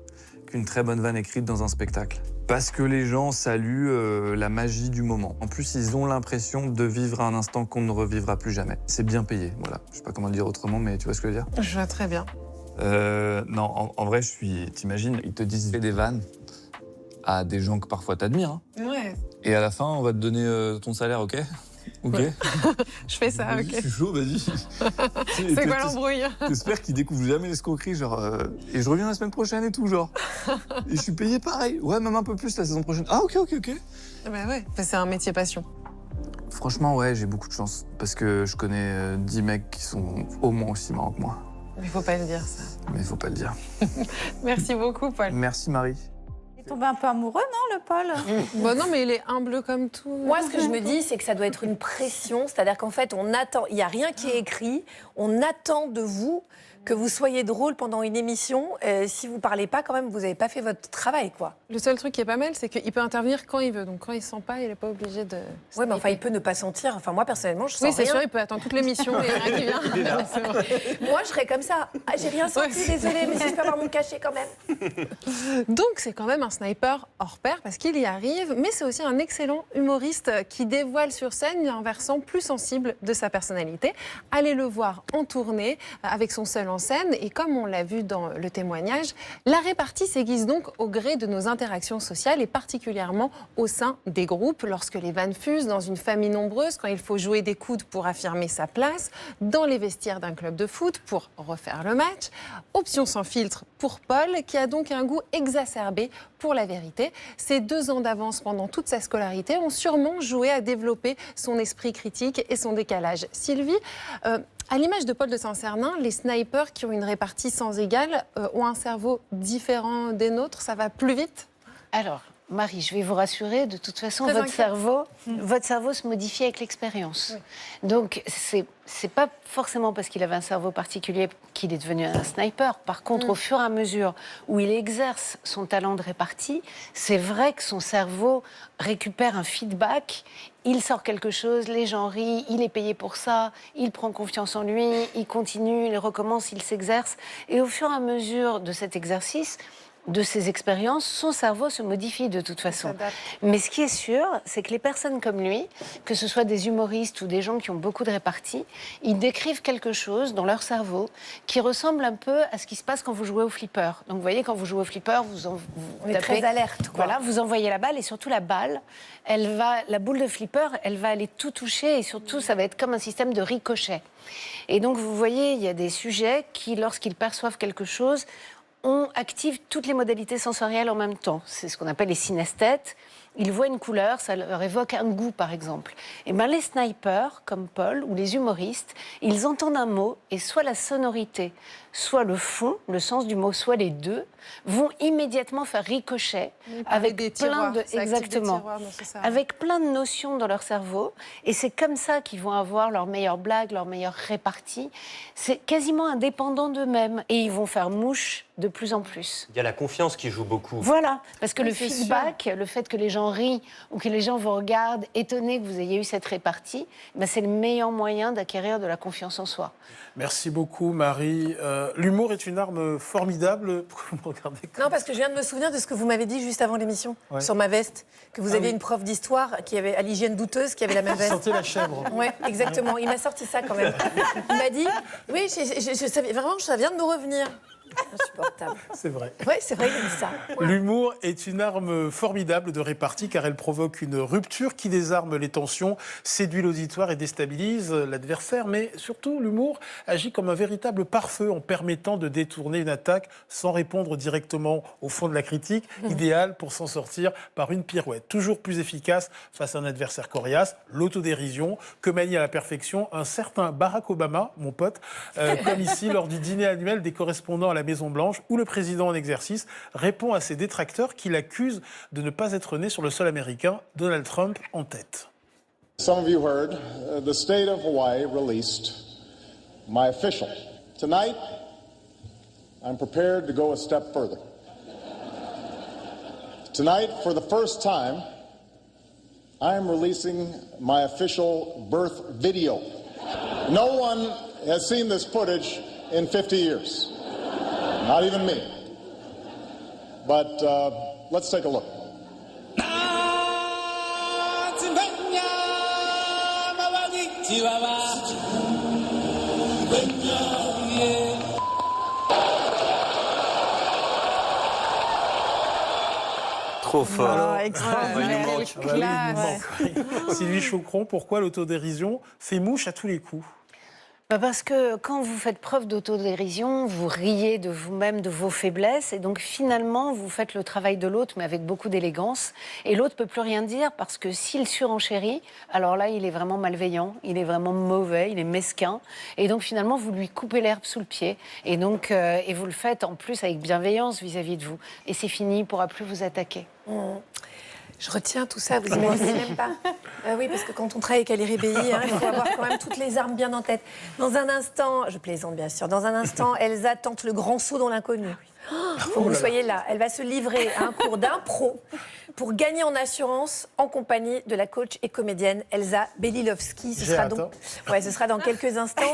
Speaker 22: qu'une très bonne vanne écrite dans un spectacle. Parce que les gens saluent la magie du moment. En plus, ils ont l'impression de vivre un instant qu'on ne revivra plus jamais. C'est bien payé, voilà. Je sais pas comment le dire autrement, mais tu vois ce que je veux dire?
Speaker 3: Je vois très bien.
Speaker 22: Non, en vrai, t'imagines, ils te disent des vannes à des gens que parfois t'admires. Hein.
Speaker 3: Ouais.
Speaker 22: Et à la fin, on va te donner ton salaire, ok? Ok.
Speaker 3: Ouais. Je fais ça, ok.
Speaker 22: Je suis chaud, vas-y.
Speaker 3: C'est quoi l'embrouille?
Speaker 22: J'espère qu'ils découvrent jamais l'escroquerie, genre. Et je reviens la semaine prochaine et tout, genre. Et je suis payé pareil. Ouais, même un peu plus la saison prochaine. Ah, ok.
Speaker 3: Bah ouais, c'est un métier passion.
Speaker 22: Franchement, ouais, j'ai beaucoup de chance. Parce que je connais 10 mecs qui sont au moins aussi marrants que moi.
Speaker 3: Mais faut pas le dire, ça.
Speaker 22: Mais faut pas le dire.
Speaker 3: Merci beaucoup, Paul.
Speaker 22: Merci, Marie.
Speaker 8: Il est tombé un peu amoureux, non, le Paul?
Speaker 3: Bon, non, mais il est humble comme tout.
Speaker 2: Moi, ce que je me dis, c'est que ça doit être une pression. C'est-à-dire qu'en fait, on attend. Il n'y a rien qui est écrit. On attend de vous Que vous soyez drôle pendant une émission, si vous parlez pas, quand même, vous n'avez pas fait votre travail, quoi.
Speaker 3: Le seul truc qui est pas mal, c'est qu'il peut intervenir quand il veut. Donc quand il sent pas, il n'est pas obligé de...
Speaker 2: Oui, mais enfin, il peut ne pas sentir. Enfin, moi, personnellement, je sens
Speaker 3: Oui, c'est
Speaker 2: rien.
Speaker 3: sûr, il peut attendre toute l'émission et rien qui vient.
Speaker 2: Moi, je serais comme ça. Ah, j'ai rien senti, désolée, mais si je peux avoir mon cachet quand même.
Speaker 3: Donc c'est quand même un sniper hors pair parce qu'il y arrive, mais c'est aussi un excellent humoriste qui dévoile sur scène un versant plus sensible de sa personnalité. Allez le voir en tournée avec son seul en scène et comme on l'a vu dans le témoignage, la répartie s'aiguise donc au gré de nos interactions sociales et particulièrement au sein des groupes, lorsque les vannes fusent dans une famille nombreuse, quand il faut jouer des coudes pour affirmer sa place, dans les vestiaires d'un club de foot pour refaire le match. Option sans filtre pour Paul, qui a donc un goût exacerbé pour la vérité. Ses 2 ans d'avance pendant toute sa scolarité ont sûrement joué à développer son esprit critique et son décalage. Sylvie, à l'image de Paul de Saint-Cernin, les snipers qui ont une répartie sans égale ont un cerveau différent des nôtres. Ça va plus vite ?
Speaker 4: Alors, Marie, je vais vous rassurer, de toute façon, votre cerveau se modifie avec l'expérience. Oui. Donc, c'est pas forcément parce qu'il avait un cerveau particulier qu'il est devenu un sniper. Par contre, au fur et à mesure où il exerce son talent de répartie, c'est vrai que son cerveau récupère un feedback. Il sort quelque chose, les gens rient, il est payé pour ça, il prend confiance en lui, il continue, il recommence, il s'exerce. Et au fur et à mesure de cet exercice, de ses expériences, son cerveau se modifie de toute façon. Mais ce qui est sûr, c'est que les personnes comme lui, que ce soit des humoristes ou des gens qui ont beaucoup de répartie, ils décrivent quelque chose dans leur cerveau qui ressemble un peu à ce qui se passe quand vous jouez au flipper. Donc vous voyez, quand vous jouez au flipper, vous
Speaker 2: On est très alerte, quoi.
Speaker 4: Voilà, vous envoyez la balle et surtout la balle, la boule de flipper, elle va aller tout toucher et surtout ça va être comme un système de ricochet. Et donc vous voyez, il y a des sujets qui, lorsqu'ils perçoivent quelque chose, on active toutes les modalités sensorielles en même temps. C'est ce qu'on appelle les synesthètes. Ils voient une couleur, ça leur évoque un goût, par exemple. Et bien, les snipers, comme Paul, ou les humoristes, ils entendent un mot, et soit la sonorité, soit le fond, le sens du mot, soit les deux, vont immédiatement faire ricochet avec plein de... Exactement. Avec plein de notions dans leur cerveau. Et c'est comme ça qu'ils vont avoir leur meilleure blague, leur meilleure répartie. C'est quasiment indépendant d'eux-mêmes. Et ils vont faire mouche de plus en plus.
Speaker 5: Il y a la confiance qui joue beaucoup.
Speaker 4: Voilà, parce que
Speaker 5: Oui,
Speaker 4: le
Speaker 5: c'est
Speaker 4: feedback, le fait que les gens rient ou que les gens vous regardent étonnés que vous ayez eu cette répartie, ben c'est le meilleur moyen d'acquérir de la confiance en soi.
Speaker 1: Merci beaucoup, Marie. L'humour est une arme formidable. Pourquoi vous me regardez comme
Speaker 2: Non, parce que je viens de me souvenir de ce que vous m'avez dit juste avant l'émission, sur ma veste, que vous aviez une prof d'histoire qui avait, à l'hygiène douteuse, qui avait la même veste.
Speaker 1: Sentez la chèvre.
Speaker 2: Oui, exactement. Il m'a sorti ça quand même. Il m'a dit, oui, je savais, vraiment, ça vient de me revenir. Insupportable.
Speaker 1: C'est vrai.
Speaker 2: Oui, c'est vrai, il a dit ça.
Speaker 1: L'humour est une arme formidable de répartie car elle provoque une rupture qui désarme les tensions, séduit l'auditoire et déstabilise l'adversaire. Mais surtout, l'humour agit comme un véritable pare-feu en permettant de détourner une attaque sans répondre directement au fond de la critique, idéal pour s'en sortir par une pirouette. Toujours plus efficace face à un adversaire coriace, l'autodérision, que manie à la perfection un certain Barack Obama, mon pote, comme ici lors du dîner annuel des correspondants à la Maison-Blanche, où le président en exercice répond à ses détracteurs qui l'accusent de ne pas être né sur le sol américain, Donald Trump en tête.
Speaker 12: Some of you heard the state of Hawaii released my official. Tonight, I'm prepared to go a step further. Tonight, for the first time, I'm releasing my official birth video. No one has seen this footage in 50 years. Not even me. But let's take a look.
Speaker 5: Trop fort.
Speaker 1: Sylvie Chaucron, pourquoi l'autodérision fait mouche à tous les coups ?
Speaker 4: Parce que quand vous faites preuve d'autodérision, vous riez de vous-même, de vos faiblesses, et donc finalement, vous faites le travail de l'autre, mais avec beaucoup d'élégance. Et l'autre ne peut plus rien dire, parce que s'il surenchérit, alors là, il est vraiment malveillant, il est vraiment mauvais, il est mesquin. Et donc finalement, vous lui coupez l'herbe sous le pied. Et donc, et vous le faites en plus avec bienveillance vis-à-vis de vous. Et c'est fini, il ne pourra plus vous attaquer.
Speaker 2: Je retiens tout ça, vous imaginez même pas. Oui, parce que quand on travaille avec Ali Ribéi, il faut avoir quand même toutes les armes bien en tête. Dans un instant, je plaisante bien sûr, dans un instant, Elsa tente le grand saut dans l'inconnu. Faut que vous soyez là. Elle va se livrer à un cours d'impro pour gagner en assurance en compagnie de la coach et comédienne Elsa Belilovski. Ce sera dans quelques instants.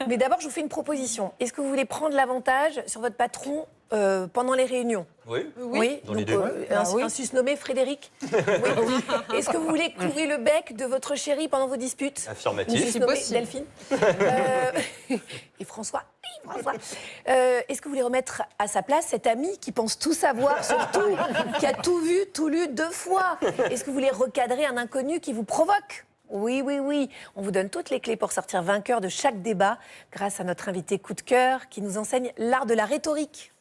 Speaker 2: Mais d'abord, je vous fais une proposition. Est-ce que vous voulez prendre l'avantage sur votre patron pendant les réunions?
Speaker 5: Oui. Dans
Speaker 2: Donc,
Speaker 5: l'idée.
Speaker 2: un susnommé Frédéric. Oui. Est-ce que vous voulez clouer le bec de votre chéri pendant vos disputes?
Speaker 5: Affirmatif.
Speaker 2: Une susnommée Delphine. Et François. Est-ce que vous voulez remettre à sa place cet ami qui pense tout savoir sur tout, qui a tout vu, tout lu 2 fois? Est-ce que vous voulez recadrer un inconnu qui vous provoque? Oui. On vous donne toutes les clés pour sortir vainqueur de chaque débat grâce à notre invité coup de cœur qui nous enseigne l'art de la rhétorique.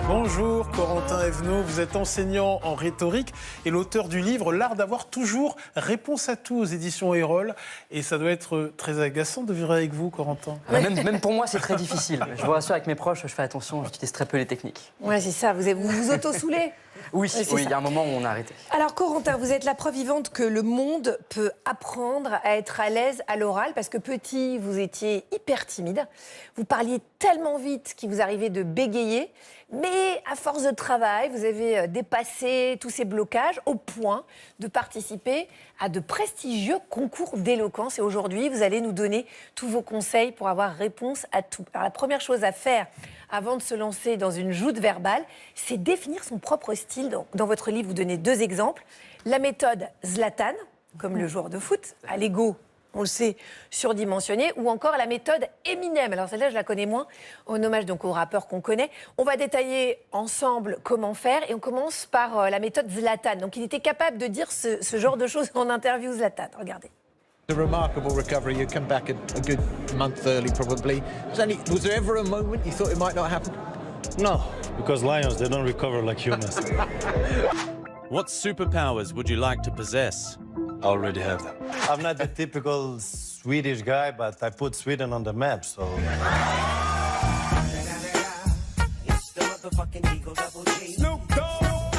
Speaker 1: Bonjour Corentin Evenot, vous êtes enseignant en rhétorique et l'auteur du livre L'art d'avoir toujours réponse à tout aux éditions Erol. Et ça doit être très agaçant de vivre avec vous, Corentin.
Speaker 13: Même pour moi, c'est très difficile. Je vous rassure, avec mes proches, je fais attention, j'utilise très peu les techniques.
Speaker 2: Ouais, c'est ça, vous vous auto-soulez.
Speaker 13: Oui, il y a un moment où on a arrêté.
Speaker 2: Alors Corentin, vous êtes la preuve vivante que le monde peut apprendre à être à l'aise à l'oral parce que petit, vous étiez hyper timide. Vous parliez tellement vite qu'il vous arrivait de bégayer. Mais à force de travail, vous avez dépassé tous ces blocages au point de participer à de prestigieux concours d'éloquence. Et aujourd'hui, vous allez nous donner tous vos conseils pour avoir réponse à tout. Alors la première chose à faire avant de se lancer dans une joute verbale, c'est définir son propre style. Dans votre livre, vous donnez 2 exemples. La méthode Zlatan, comme le joueur de foot, à l'ego, on le sait, surdimensionné, ou encore la méthode Eminem. Alors celle-là, je la connais moins, en hommage donc au rappeur qu'on connaît. On va détailler ensemble comment faire, et on commence par la méthode Zlatan. Donc il était capable de dire ce genre de choses en interview, Zlatan. Regardez.
Speaker 14: A remarkable recovery. You come back a good month early, probably. Was there ever a moment you thought it might not happen?
Speaker 23: No, because lions, they don't recover like humans. What superpowers would you like to possess? I already have them. I'm not the typical Swedish guy, but I put Sweden on the map, so...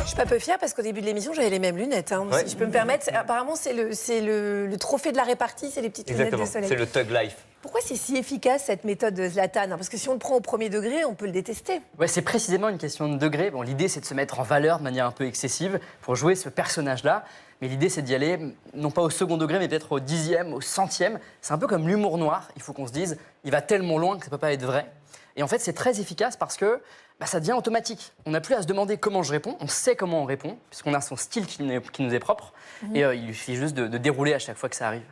Speaker 2: Je suis pas peu fière parce qu'au début de l'émission, j'avais les mêmes lunettes.
Speaker 5: Ouais.
Speaker 2: Si je peux me permettre. Apparemment, c'est le trophée de la répartie, c'est les petites lunettes de soleil.
Speaker 5: C'est le Thug Life.
Speaker 2: Pourquoi c'est si efficace, cette méthode de Zlatan? Parce que si on le prend au premier degré, on peut le détester.
Speaker 13: Ouais, c'est précisément une question de degré. Bon, l'idée, c'est de se mettre en valeur de manière un peu excessive pour jouer ce personnage-là. Mais l'idée, c'est d'y aller, non pas au second degré, mais peut-être au 10e, au 100e. C'est un peu comme l'humour noir. Il faut qu'on se dise, il va tellement loin que ça peut pas être vrai. Et en fait, c'est très efficace parce que ça devient automatique. On n'a plus à se demander comment je réponds. On sait comment on répond, puisqu'on a son style qui nous est propre. Et il suffit juste de dérouler à chaque fois que ça arrive.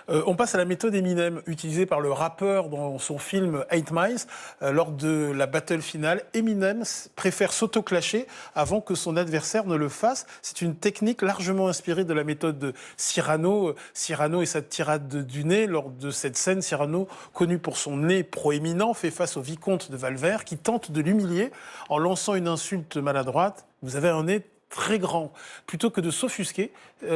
Speaker 1: On passe à la méthode Eminem, utilisée par le rappeur dans son film 8 Miles. Lors de la battle finale, Eminem préfère s'auto-clasher avant que son adversaire ne le fasse. C'est une technique largement inspirée de la méthode de Cyrano. Cyrano et sa tirade du nez. Lors de cette scène, Cyrano, connu pour son nez proéminent, fait face au vicomte de Valvert qui tente de l'humilier en lançant une insulte maladroite. Vous avez un nez très grand. Plutôt que de s'offusquer,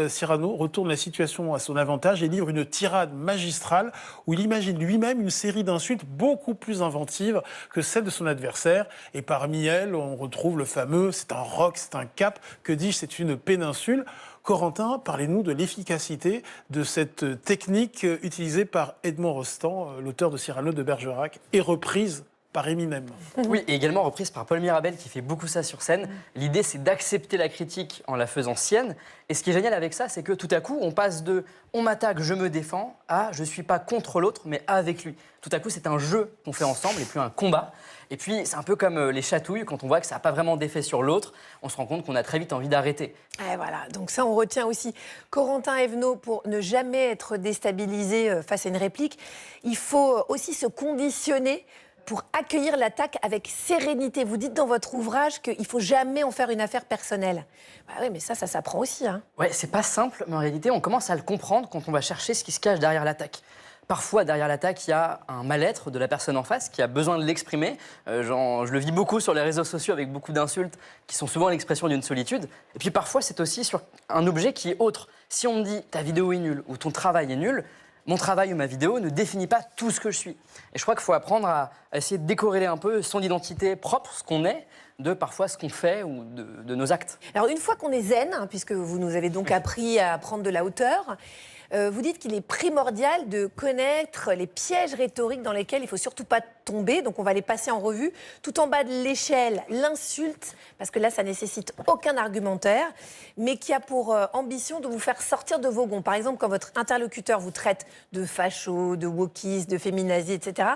Speaker 1: Cyrano retourne la situation à son avantage et livre une tirade magistrale où il imagine lui-même une série d'insultes beaucoup plus inventives que celle de son adversaire. Et parmi elles, on retrouve le fameux « c'est un roc, c'est un cap », que dis-je, c'est une péninsule. Corentin, parlez-nous de l'efficacité de cette technique utilisée par Edmond Rostand, l'auteur de Cyrano de Bergerac, et reprise par Eminem.
Speaker 13: Oui, et également reprise par Paul Mirabel qui fait beaucoup ça sur scène. L'idée, c'est d'accepter la critique en la faisant sienne. Et ce qui est génial avec ça, c'est que tout à coup, on passe de « on m'attaque, je me défends » à « je ne suis pas contre l'autre, mais avec lui ». Tout à coup, c'est un jeu qu'on fait ensemble et plus un combat. Et puis, c'est un peu comme les chatouilles, quand on voit que ça n'a pas vraiment d'effet sur l'autre, on se rend compte qu'on a très vite envie d'arrêter.
Speaker 2: Et voilà, donc ça, on retient aussi. Corentin Evenot, pour ne jamais être déstabilisé face à une réplique, il faut aussi se conditionner pour accueillir l'attaque avec sérénité. Vous dites dans votre ouvrage qu'il ne faut jamais en faire une affaire personnelle. Bah oui, mais ça s'apprend aussi.
Speaker 13: Ouais, c'est pas simple, mais en réalité, on commence à le comprendre quand on va chercher ce qui se cache derrière l'attaque. Parfois, derrière l'attaque, il y a un mal-être de la personne en face qui a besoin de l'exprimer. Je le vis beaucoup sur les réseaux sociaux avec beaucoup d'insultes qui sont souvent l'expression d'une solitude. Et puis parfois, c'est aussi sur un objet qui est autre. Si on me dit « ta vidéo est nulle » ou « ton travail est nul », mon travail ou ma vidéo ne définit pas tout ce que je suis. Et je crois qu'il faut apprendre à essayer de décorréler un peu son identité propre, ce qu'on est, de parfois ce qu'on fait ou de nos actes.
Speaker 2: Alors une fois qu'on est zen, hein, puisque vous nous avez donc appris à prendre de la hauteur, vous dites qu'il est primordial de connaître les pièges rhétoriques dans lesquels il ne faut surtout pas tomber. Donc on va les passer en revue. Tout en bas de l'échelle, l'insulte, parce que là ça nécessite aucun argumentaire, mais qui a pour ambition de vous faire sortir de vos gonds. Par exemple, quand votre interlocuteur vous traite de facho, de wokiste, de féminazi, etc.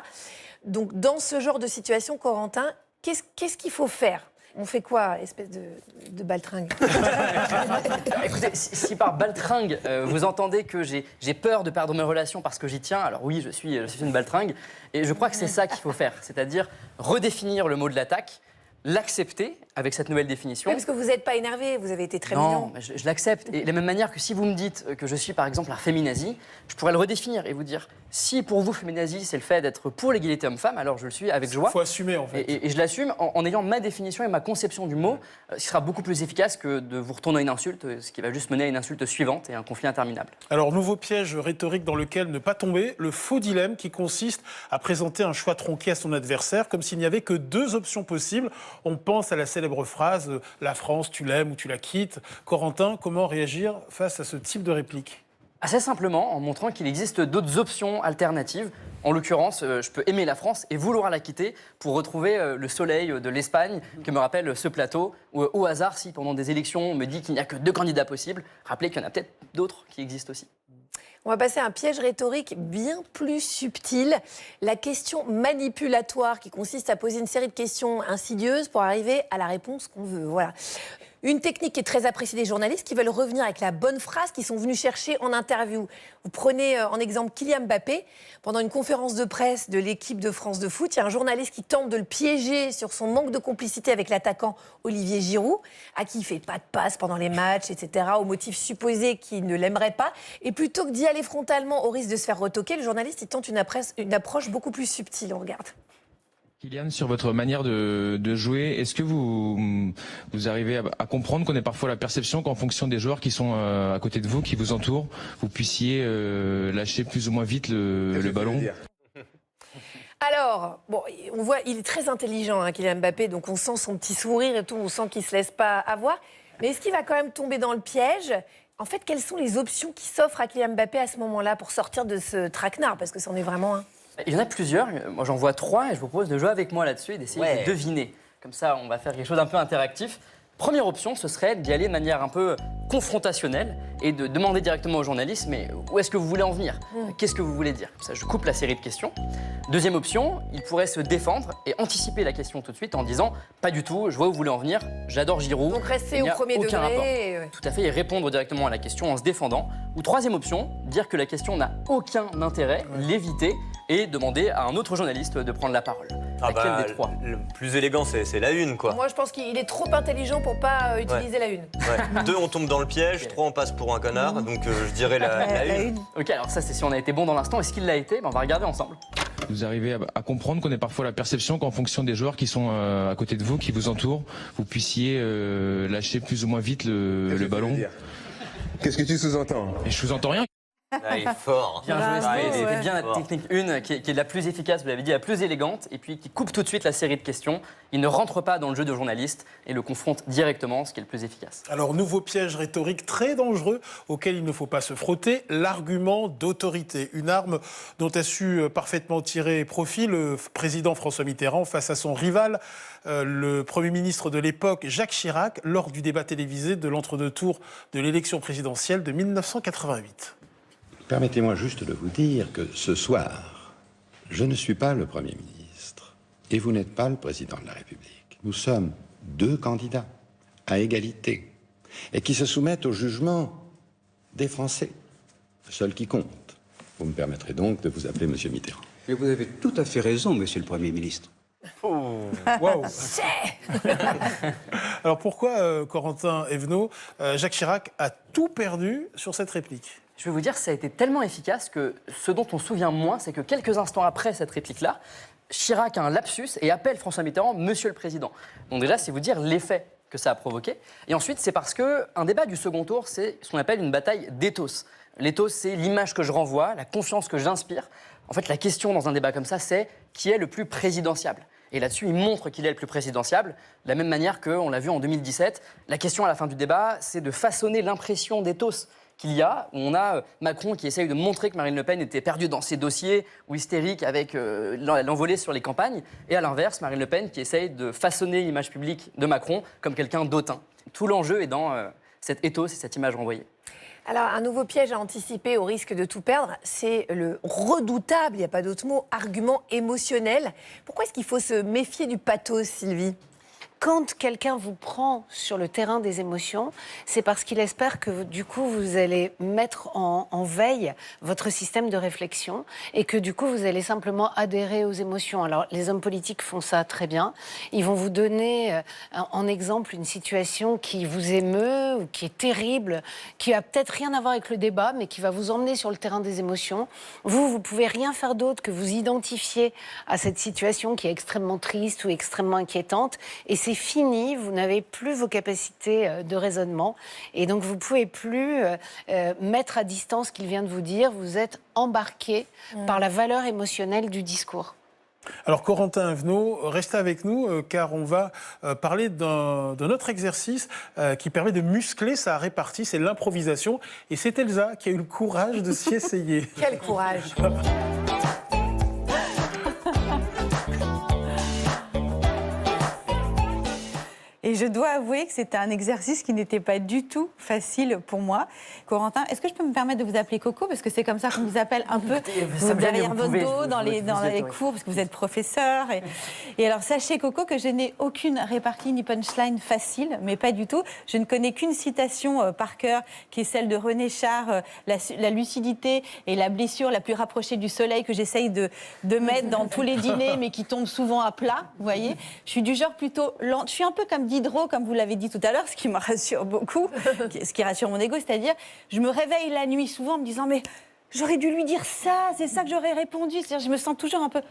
Speaker 2: Donc dans ce genre de situation, Corentin, qu'est-ce qu'il faut faire ? On fait quoi, espèce de baltringue?
Speaker 13: Écoutez, si par baltringue, vous entendez que j'ai peur de perdre mes relations parce que j'y tiens, alors oui, je suis une baltringue. Et je crois que c'est ça qu'il faut faire, c'est-à-dire redéfinir le mot de l'attaque, l'accepter avec cette nouvelle définition.
Speaker 2: Oui, parce que vous n'êtes pas énervé, vous avez été très mignon.
Speaker 13: Non, je l'accepte. Et de la même manière que si vous me dites que je suis par exemple un féminazi, je pourrais le redéfinir et vous dire si pour vous féminazi c'est le fait d'être pour l'égalité homme-femme, alors je le suis avec joie.
Speaker 1: Il faut assumer en fait.
Speaker 13: Et je l'assume en ayant ma définition et ma conception du mot, ce qui sera beaucoup plus efficace que de vous retourner une insulte, ce qui va juste mener à une insulte suivante et un conflit interminable.
Speaker 1: Alors, nouveau piège rhétorique dans lequel ne pas tomber, le faux dilemme qui consiste à présenter un choix tronqué à son adversaire comme s'il n'y avait que deux options possibles. On pense à la célèbre phrase « La France, tu l'aimes ou tu la quittes ». Corentin, comment réagir face à ce type de réplique ?
Speaker 13: Assez simplement, en montrant qu'il existe d'autres options alternatives. En l'occurrence, je peux aimer la France et vouloir la quitter pour retrouver le soleil de l'Espagne que me rappelle ce plateau. Ou au hasard, si pendant des élections on me dit qu'il n'y a que deux candidats possibles, rappelez qu'il y en a peut-être d'autres qui existent aussi.
Speaker 2: On va passer à un piège rhétorique bien plus subtil, la question manipulatoire qui consiste à poser une série de questions insidieuses pour arriver à la réponse qu'on veut. Voilà. Une technique qui est très appréciée des journalistes qui veulent revenir avec la bonne phrase qu'ils sont venus chercher en interview. Vous prenez en exemple Kylian Mbappé. Pendant une conférence de presse de l'équipe de France de foot, il y a un journaliste qui tente de le piéger sur son manque de complicité avec l'attaquant Olivier Giroud, à qui il ne fait pas de passe pendant les matchs, etc., au motif supposé qu'il ne l'aimerait pas. Et plutôt que d'y aller frontalement au risque de se faire retoquer, le journaliste il tente une approche beaucoup plus subtile. On regarde.
Speaker 10: Kylian, sur votre manière de jouer, est-ce que vous arrivez à comprendre qu'on ait parfois la perception qu'en fonction des joueurs qui sont à côté de vous, qui vous entourent, vous puissiez lâcher plus ou moins vite le ballon ?
Speaker 2: Alors, bon, on voit, il est très intelligent, hein, Kylian Mbappé, donc on sent son petit sourire et tout, on sent qu'il ne se laisse pas avoir. Mais est-ce qu'il va quand même tomber dans le piège ? En fait, quelles sont les options qui s'offrent à Kylian Mbappé à ce moment-là pour sortir de ce traquenard ? Parce que c'en est vraiment un.
Speaker 13: Il y en a plusieurs, moi j'en vois 3 et je vous propose de jouer avec moi là-dessus et d'essayer de deviner. Comme ça, on va faire quelque chose d'un peu interactif. Première option, ce serait d'y aller de manière un peu confrontationnelle et de demander directement aux journalistes, mais où est-ce que vous voulez en venir ? Qu'est-ce que vous voulez dire ? Comme ça, je coupe la série de questions. Deuxième option, il pourrait se défendre et anticiper la question tout de suite en disant « Pas du tout, je vois où vous voulez en venir, j'adore Giroud. »
Speaker 2: Donc rester au premier degré.
Speaker 13: Tout à fait, et répondre directement à la question en se défendant. Ou troisième option, dire que la question n'a aucun intérêt, l'éviter et demander à un autre journaliste de prendre la parole. Laquelle des trois ?
Speaker 5: Le plus élégant, c'est la une, quoi.
Speaker 2: Moi, je pense qu'il est trop intelligent pour pas utiliser la une.
Speaker 5: Ouais. 2, on tombe dans le piège. 3, on passe pour un connard. Donc, je dirais la une.
Speaker 13: Ok, alors ça, c'est si on a été bon dans l'instant. Est-ce qu'il l'a été ? On va regarder ensemble.
Speaker 10: Vous arrivez à comprendre qu'on ait parfois la perception qu'en fonction des joueurs qui sont à côté de vous, qui vous entourent, vous puissiez lâcher plus ou moins vite le ballon ?
Speaker 16: Qu'est-ce que tu sous-entends ?
Speaker 10: Et je sous-entends rien.
Speaker 5: Ah, il est fort.
Speaker 13: Bien joué, c'était bien la technique 1 qui est la plus efficace, vous l'avez dit, la plus élégante, et puis qui coupe tout de suite la série de questions. Il ne rentre pas dans le jeu de journaliste et le confronte directement, ce qui est le plus efficace.
Speaker 1: Alors, nouveau piège rhétorique très dangereux auquel il ne faut pas se frotter, l'argument d'autorité. Une arme dont a su parfaitement tirer profit le président François Mitterrand face à son rival, le Premier ministre de l'époque, Jacques Chirac, lors du débat télévisé de l'entre-deux tours de l'élection présidentielle de 1988.
Speaker 17: Permettez-moi juste de vous dire que ce soir, je ne suis pas le Premier ministre et vous n'êtes pas le Président de la République. Nous sommes deux candidats à égalité et qui se soumettent au jugement des Français, seul qui compte. Vous me permettrez donc de vous appeler Monsieur Mitterrand.
Speaker 24: Et vous avez tout à fait raison, Monsieur le Premier ministre.
Speaker 1: Waouh. Alors pourquoi, Corentin Evenot, Jacques Chirac a tout perdu sur cette réplique ?
Speaker 13: Je vais vous dire, ça a été tellement efficace que ce dont on se souvient moins, c'est que quelques instants après cette réplique-là, Chirac a un lapsus et appelle François Mitterrand « Monsieur le Président ». Donc déjà, c'est vous dire l'effet que ça a provoqué. Et ensuite, c'est parce qu'un débat du second tour, c'est ce qu'on appelle une bataille d'éthos. L'éthos, c'est l'image que je renvoie, la confiance que j'inspire. En fait, la question dans un débat comme ça, c'est qui est le plus présidentiable. Et là-dessus, il montre qu'il est le plus présidentiable, de la même manière qu'on l'a vu en 2017. La question à la fin du débat, c'est de façonner l'impression d'éthos qu'il y a. On a Macron qui essaye de montrer que Marine Le Pen était perdue dans ses dossiers ou hystérique avec l'envolée sur les campagnes. Et à l'inverse, Marine Le Pen qui essaye de façonner l'image publique de Macron comme quelqu'un d'autant. Tout l'enjeu est dans cet éthos et cette image renvoyée.
Speaker 2: Alors, un nouveau piège à anticiper au risque de tout perdre, c'est le redoutable, il n'y a pas d'autre mot, argument émotionnel. Pourquoi est-ce qu'il faut se méfier du pathos, Sylvie ?
Speaker 4: Quand quelqu'un vous prend sur le terrain des émotions, c'est parce qu'il espère que du coup vous allez mettre en veille votre système de réflexion et que du coup vous allez simplement adhérer aux émotions. Alors les hommes politiques font ça très bien. Ils vont vous donner en exemple une situation qui vous émeut ou qui est terrible, qui a peut-être rien à voir avec le débat, mais qui va vous emmener sur le terrain des émotions. Vous pouvez rien faire d'autre que vous identifier à cette situation qui est extrêmement triste ou extrêmement inquiétante. Et c'est fini, vous n'avez plus vos capacités de raisonnement et donc vous ne pouvez plus mettre à distance ce qu'il vient de vous dire, vous êtes embarqué par la valeur émotionnelle du discours.
Speaker 1: Alors Corentin Avenot, restez avec nous car on va parler d'un autre exercice qui permet de muscler sa répartie, c'est l'improvisation et c'est Elsa qui a eu le courage de s'y essayer.
Speaker 2: Quel courage!
Speaker 8: Et je dois avouer que c'était un exercice qui n'était pas du tout facile pour moi. Corentin, est-ce que je peux me permettre de vous appeler Coco? Parce que c'est comme ça qu'on vous appelle un peu derrière votre dos, dans les cours, parce que vous êtes professeur. Et alors, sachez, Coco, que je n'ai aucune répartie ni punchline facile, mais pas du tout. Je ne connais qu'une citation par cœur, qui est celle de René Char, la lucidité et la blessure la plus rapprochée du soleil, que j'essaye de mettre dans tous les dîners, mais qui tombe souvent à plat, vous voyez. Je suis du genre plutôt lente. Je suis un peu comme Diderot, comme vous l'avez dit tout à l'heure, ce qui me rassure beaucoup, ce qui rassure mon ego, c'est-à-dire, je me réveille la nuit souvent en me disant, mais j'aurais dû lui dire ça, c'est ça que j'aurais répondu. C'est-à-dire, je me sens toujours un peu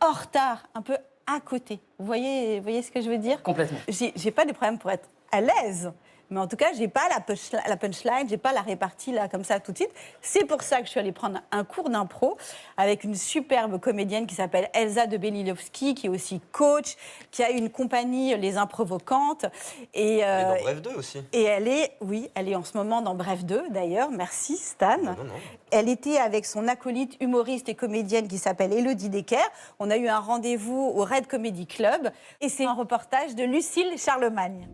Speaker 8: en retard, un peu à côté. Vous voyez ce que je veux dire?
Speaker 13: Complètement.
Speaker 8: J'ai pas de problème pour être à l'aise. Mais en tout cas, j'ai pas la punchline, j'ai pas la répartie là comme ça tout de suite. C'est pour ça que je suis allée prendre un cours d'impro avec une superbe comédienne qui s'appelle Elsa de Belilovski, qui est aussi coach, qui a une compagnie Les Improvocantes. Et,
Speaker 5: elle est dans Bref 2 aussi.
Speaker 8: Et elle est en ce moment dans Bref 2 d'ailleurs. Merci Stan. Non. Elle était avec son acolyte humoriste et comédienne qui s'appelle Élodie Decker. On a eu un rendez-vous au Red Comedy Club et c'est un reportage de Lucille Charlemagne.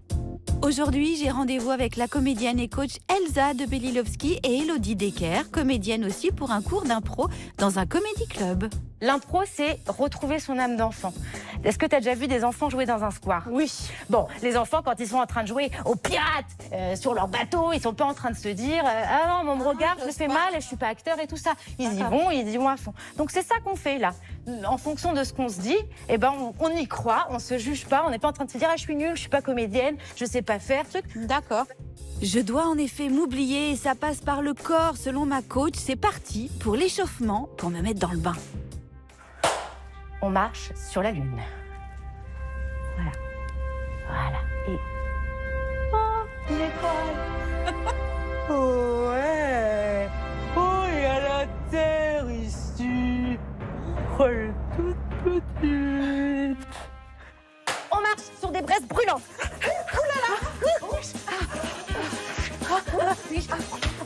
Speaker 6: Aujourd'hui, j'ai rendez-vous avec la comédienne et coach Elsa de Belilovski et Élodie Decker, comédienne aussi, pour un cours d'impro dans un comédie club.
Speaker 11: L'impro, c'est retrouver son âme d'enfant. Est-ce que tu as déjà vu des enfants jouer dans un square?
Speaker 8: Oui.
Speaker 11: Bon, les enfants, quand ils sont en train de jouer aux pirates sur leur bateau, ils sont pas en train de se dire ah non, on me regarde, je fais mal, je suis pas acteur et tout ça. Ils y vont à fond. Donc c'est ça qu'on fait là. En fonction de ce qu'on se dit, eh ben on y croit, on se juge pas, on n'est pas en train de se dire ah je suis nulle, je suis pas comédienne, je sais pas faire, truc.
Speaker 6: D'accord. Je dois en effet m'oublier et ça passe par le corps selon ma coach. C'est parti pour l'échauffement, pour me mettre dans le bain.
Speaker 11: On marche sur la lune. Voilà. Et... oh, l'étoile. Oh ouais. Oh, il y a la terre ici. Oh, elle est toute petite. On marche sur des braises brûlantes.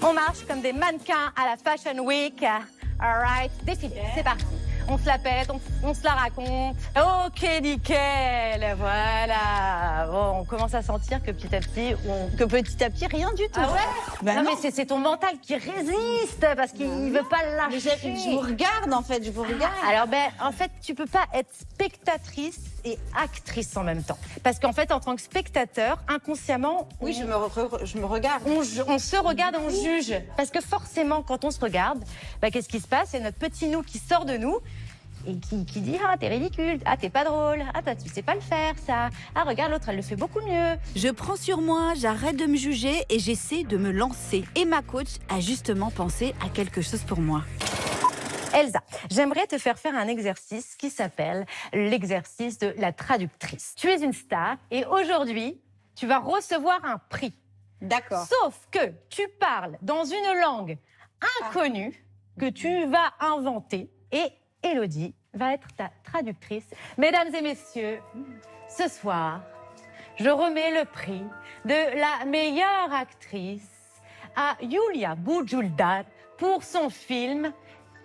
Speaker 11: On marche comme des mannequins à la Fashion Week. All right, défilé, c'est parti. On se la pète, on se la raconte. Ok, nickel, voilà. Bon, on commence à sentir que petit à petit, rien du tout.
Speaker 8: Ah ouais?
Speaker 11: Ben non, mais c'est ton mental qui résiste parce qu'il veut pas le lâcher.
Speaker 8: Je vous regarde, en fait, je vous regarde.
Speaker 11: Alors, en fait, tu peux pas être spectatrice et actrice en même temps. Parce qu'en fait, en tant que spectateur, inconsciemment...
Speaker 8: Oui, je me regarde.
Speaker 11: On se regarde et on juge. Parce que forcément, quand on se regarde, qu'est-ce qui se passe? C'est notre petit nous qui sort de nous et qui dit « Ah, t'es ridicule, ah, t'es pas drôle, ah, toi, tu sais pas le faire, ça. Ah, regarde, l'autre, elle le fait beaucoup mieux. »
Speaker 6: Je prends sur moi, j'arrête de me juger et j'essaie de me lancer. Et ma coach a justement pensé à quelque chose pour moi.
Speaker 11: Elsa, j'aimerais te faire un exercice qui s'appelle l'exercice de la traductrice. Tu es une star et aujourd'hui, tu vas recevoir un prix.
Speaker 8: D'accord.
Speaker 11: Sauf que tu parles dans une langue inconnue que tu vas inventer. Et Élodie va être ta traductrice. Mesdames et messieurs, ce soir, je remets le prix de la meilleure actrice à Julia Bujuldar pour son film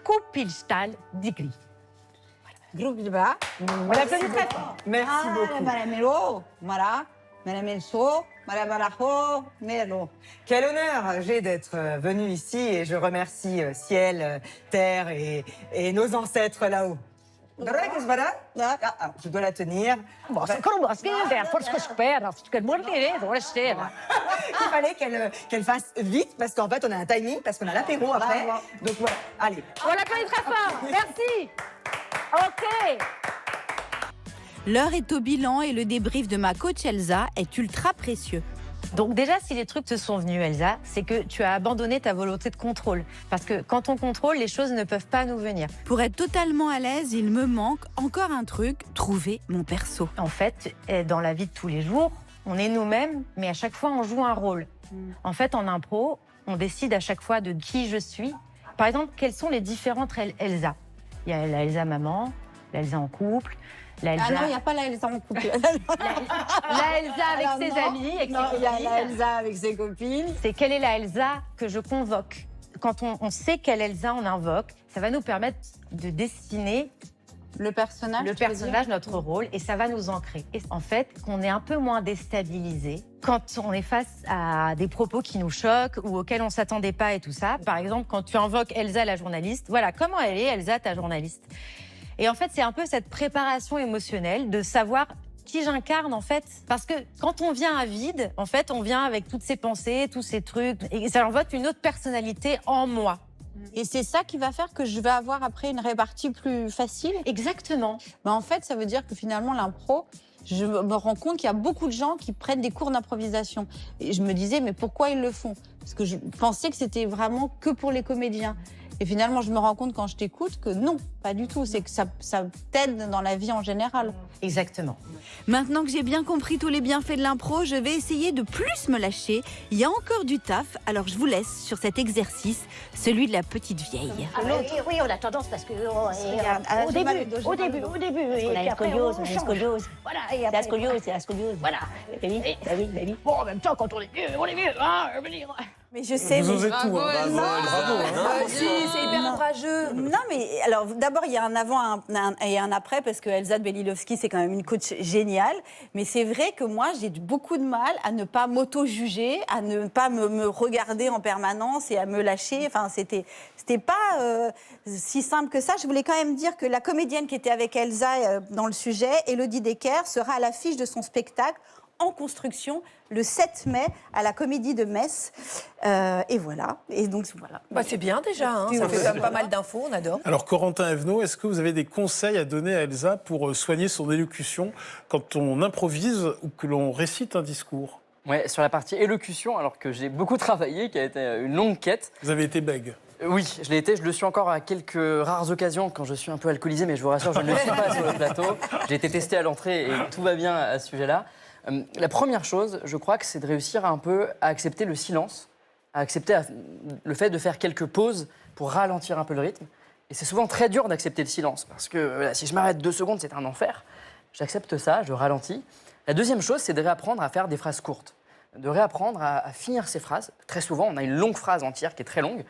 Speaker 11: Kupilstal Digri.
Speaker 8: Groupe de bas.
Speaker 11: On l'applaudit très fort.
Speaker 8: Merci beaucoup. Madame Melo, voilà. Madame Elso, Madame Alaho, Melo.
Speaker 15: Quel honneur j'ai d'être venue ici et je remercie ciel, terre et nos ancêtres là-haut. Je dois la tenir. Il fallait qu'elle fasse vite parce qu'en fait on a un timing, parce qu'on a l'apéro après. Donc voilà, allez.
Speaker 11: On l'applaudit très fort. Merci. OK.
Speaker 6: L'heure est au bilan et le débrief de ma coach Elsa est ultra précieux.
Speaker 11: Donc déjà, si les trucs te sont venus, Elsa, c'est que tu as abandonné ta volonté de contrôle. Parce que quand on contrôle, les choses ne peuvent pas nous venir.
Speaker 6: Pour être totalement à l'aise, il me manque encore un truc, trouver mon perso.
Speaker 11: En fait, dans la vie de tous les jours, on est nous-mêmes, mais à chaque fois, on joue un rôle. En fait, en impro, on décide à chaque fois de qui je suis. Par exemple, quelles sont les différentes Elsa? Il y a la Elsa maman, la Elsa en couple, la Elsa...
Speaker 8: Ah non, il n'y a pas la Elsa en couple.
Speaker 11: La Elsa avec ses amis.
Speaker 8: Il y a la Elsa avec ses copines.
Speaker 11: C'est quelle est la Elsa que je convoque. Quand on sait quelle Elsa on invoque, ça va nous permettre de dessiner
Speaker 8: le personnage,
Speaker 11: notre rôle, et ça va nous ancrer. Et en fait, qu'on est un peu moins déstabilisé quand on est face à des propos qui nous choquent ou auxquels on ne s'attendait pas et tout ça. Par exemple, quand tu invoques Elsa la journaliste, voilà, comment elle est Elsa ta journaliste? Et en fait, c'est un peu cette préparation émotionnelle de savoir qui j'incarne en fait. Parce que quand on vient à vide, en fait, on vient avec toutes ces pensées, tous ces trucs, et ça invoque une autre personnalité en moi.
Speaker 8: Et c'est ça qui va faire que je vais avoir après une répartie plus facile?
Speaker 11: Exactement.
Speaker 8: Ben en fait, ça veut dire que finalement, l'impro, je me rends compte qu'il y a beaucoup de gens qui prennent des cours d'improvisation. Et je me disais, mais pourquoi ils le font? Parce que je pensais que c'était vraiment que pour les comédiens. Et finalement, je me rends compte quand je t'écoute que non, pas du tout. C'est que ça t'aide dans la vie en général.
Speaker 11: Exactement.
Speaker 6: Maintenant que j'ai bien compris tous les bienfaits de l'impro, je vais essayer de plus me lâcher. Il y a encore du taf, alors je vous laisse sur cet exercice, celui de la petite vieille.
Speaker 18: Oui, on a tendance parce que au début, on a une scoliose, Voilà, et après, c'est la scoliose. Voilà. Oui. Bon, en même temps, quand on est vieux, hein, je veux dire.
Speaker 8: Mais je sais.
Speaker 1: Vous osez tout.
Speaker 2: Bravo. Si, c'est hyper courageux.
Speaker 8: Non, mais alors d'abord, il y a un avant et un après, parce que Elsa de Belilovski, c'est quand même une coach géniale. Mais c'est vrai que moi, j'ai beaucoup de mal à ne pas m'auto-juger, à ne pas me regarder en permanence et à me lâcher. Enfin, c'était pas si simple que ça. Je voulais quand même dire que la comédienne qui était avec Elsa dans le sujet, Élodie Decker, sera à l'affiche de son spectacle en construction le 7 mai à la Comédie de Metz. Et voilà. Et donc, voilà.
Speaker 2: Bah, c'est bien déjà, hein. Ça fait quand même pas mal d'infos, on adore.
Speaker 1: Alors, Corentin Evenot, est-ce que vous avez des conseils à donner à Elsa pour soigner son élocution quand on improvise ou que l'on récite un discours?
Speaker 13: Ouais, sur la partie élocution, alors que j'ai beaucoup travaillé, qui a été une longue quête.
Speaker 1: Vous avez été bègue?
Speaker 13: Oui, je l'ai été. Je le suis encore à quelques rares occasions quand je suis un peu alcoolisé, mais je vous rassure, je ne le suis pas sur le plateau. J'ai été testé à l'entrée et tout va bien à ce sujet-là. La première chose, je crois que c'est de réussir un peu à accepter le silence, à accepter le fait de faire quelques pauses pour ralentir un peu le rythme. Et c'est souvent très dur d'accepter le silence, parce que voilà, si je m'arrête 2 secondes, c'est un enfer. J'accepte ça, je ralentis. La deuxième chose, c'est de réapprendre à faire des phrases courtes, de réapprendre à finir ces phrases. Très souvent, on a une longue phrase entière qui est très longue.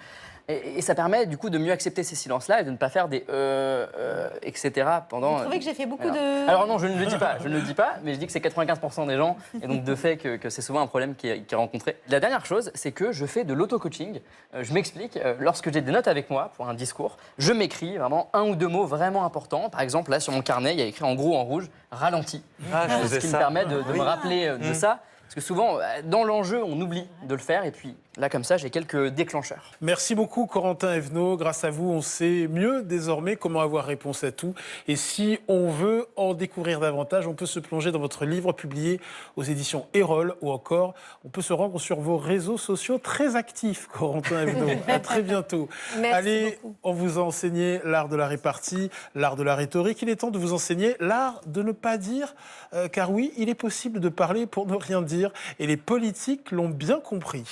Speaker 13: Et ça permet du coup de mieux accepter ces silences-là et de ne pas faire des etc. pendant.
Speaker 8: Vous trouvez que j'ai fait beaucoup de.
Speaker 13: Alors non, je ne le dis pas, mais je dis que c'est 95% des gens, et donc de fait que c'est souvent un problème qui est rencontré. La dernière chose, c'est que je fais de l'auto-coaching. Je m'explique, lorsque j'ai des notes avec moi pour un discours, je m'écris vraiment 1 ou 2 mots vraiment importants. Par exemple, là sur mon carnet, il y a écrit en gros en rouge ralenti. Ce qui me permet de me rappeler de ça. Parce que souvent, dans l'enjeu, on oublie de le faire. Et puis là, comme ça, j'ai quelques déclencheurs.
Speaker 1: Merci beaucoup, Corentin Evenot. Grâce à vous, on sait mieux désormais comment avoir réponse à tout. Et si on veut en découvrir davantage, on peut se plonger dans votre livre publié aux éditions Erol, ou encore, on peut se rendre sur vos réseaux sociaux très actifs, Corentin Evenot. À très bientôt.
Speaker 2: Merci
Speaker 1: Allez,
Speaker 2: beaucoup.
Speaker 1: on vous a enseigné l'art de la répartie, l'art de la rhétorique. Il est temps de vous enseigner l'art de ne pas dire, car oui, il est possible de parler pour ne rien dire. Et les politiques l'ont bien compris.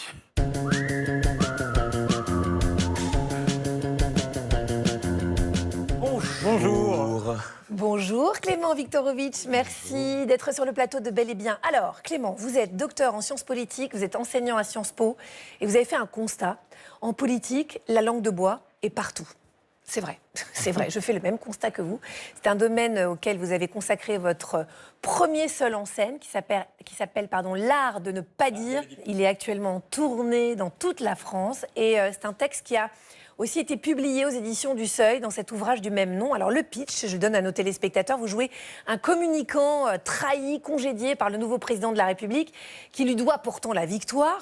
Speaker 2: Bonjour Clément Viktorovitch, merci d'être sur le plateau de Bel et Bien. Alors Clément, vous êtes docteur en sciences politiques, vous êtes enseignant à Sciences Po et vous avez fait un constat. En politique, la langue de bois est partout. C'est vrai, je fais le même constat que vous. C'est un domaine auquel vous avez consacré votre premier seul en scène qui s'appelle L'art de ne pas dire. Il est actuellement tourné dans toute la France et c'est un texte qui a aussi été publié aux éditions du Seuil dans cet ouvrage du même nom. Alors le pitch, je le donne à nos téléspectateurs, vous jouez un communicant trahi, congédié par le nouveau président de la République qui lui doit pourtant la victoire.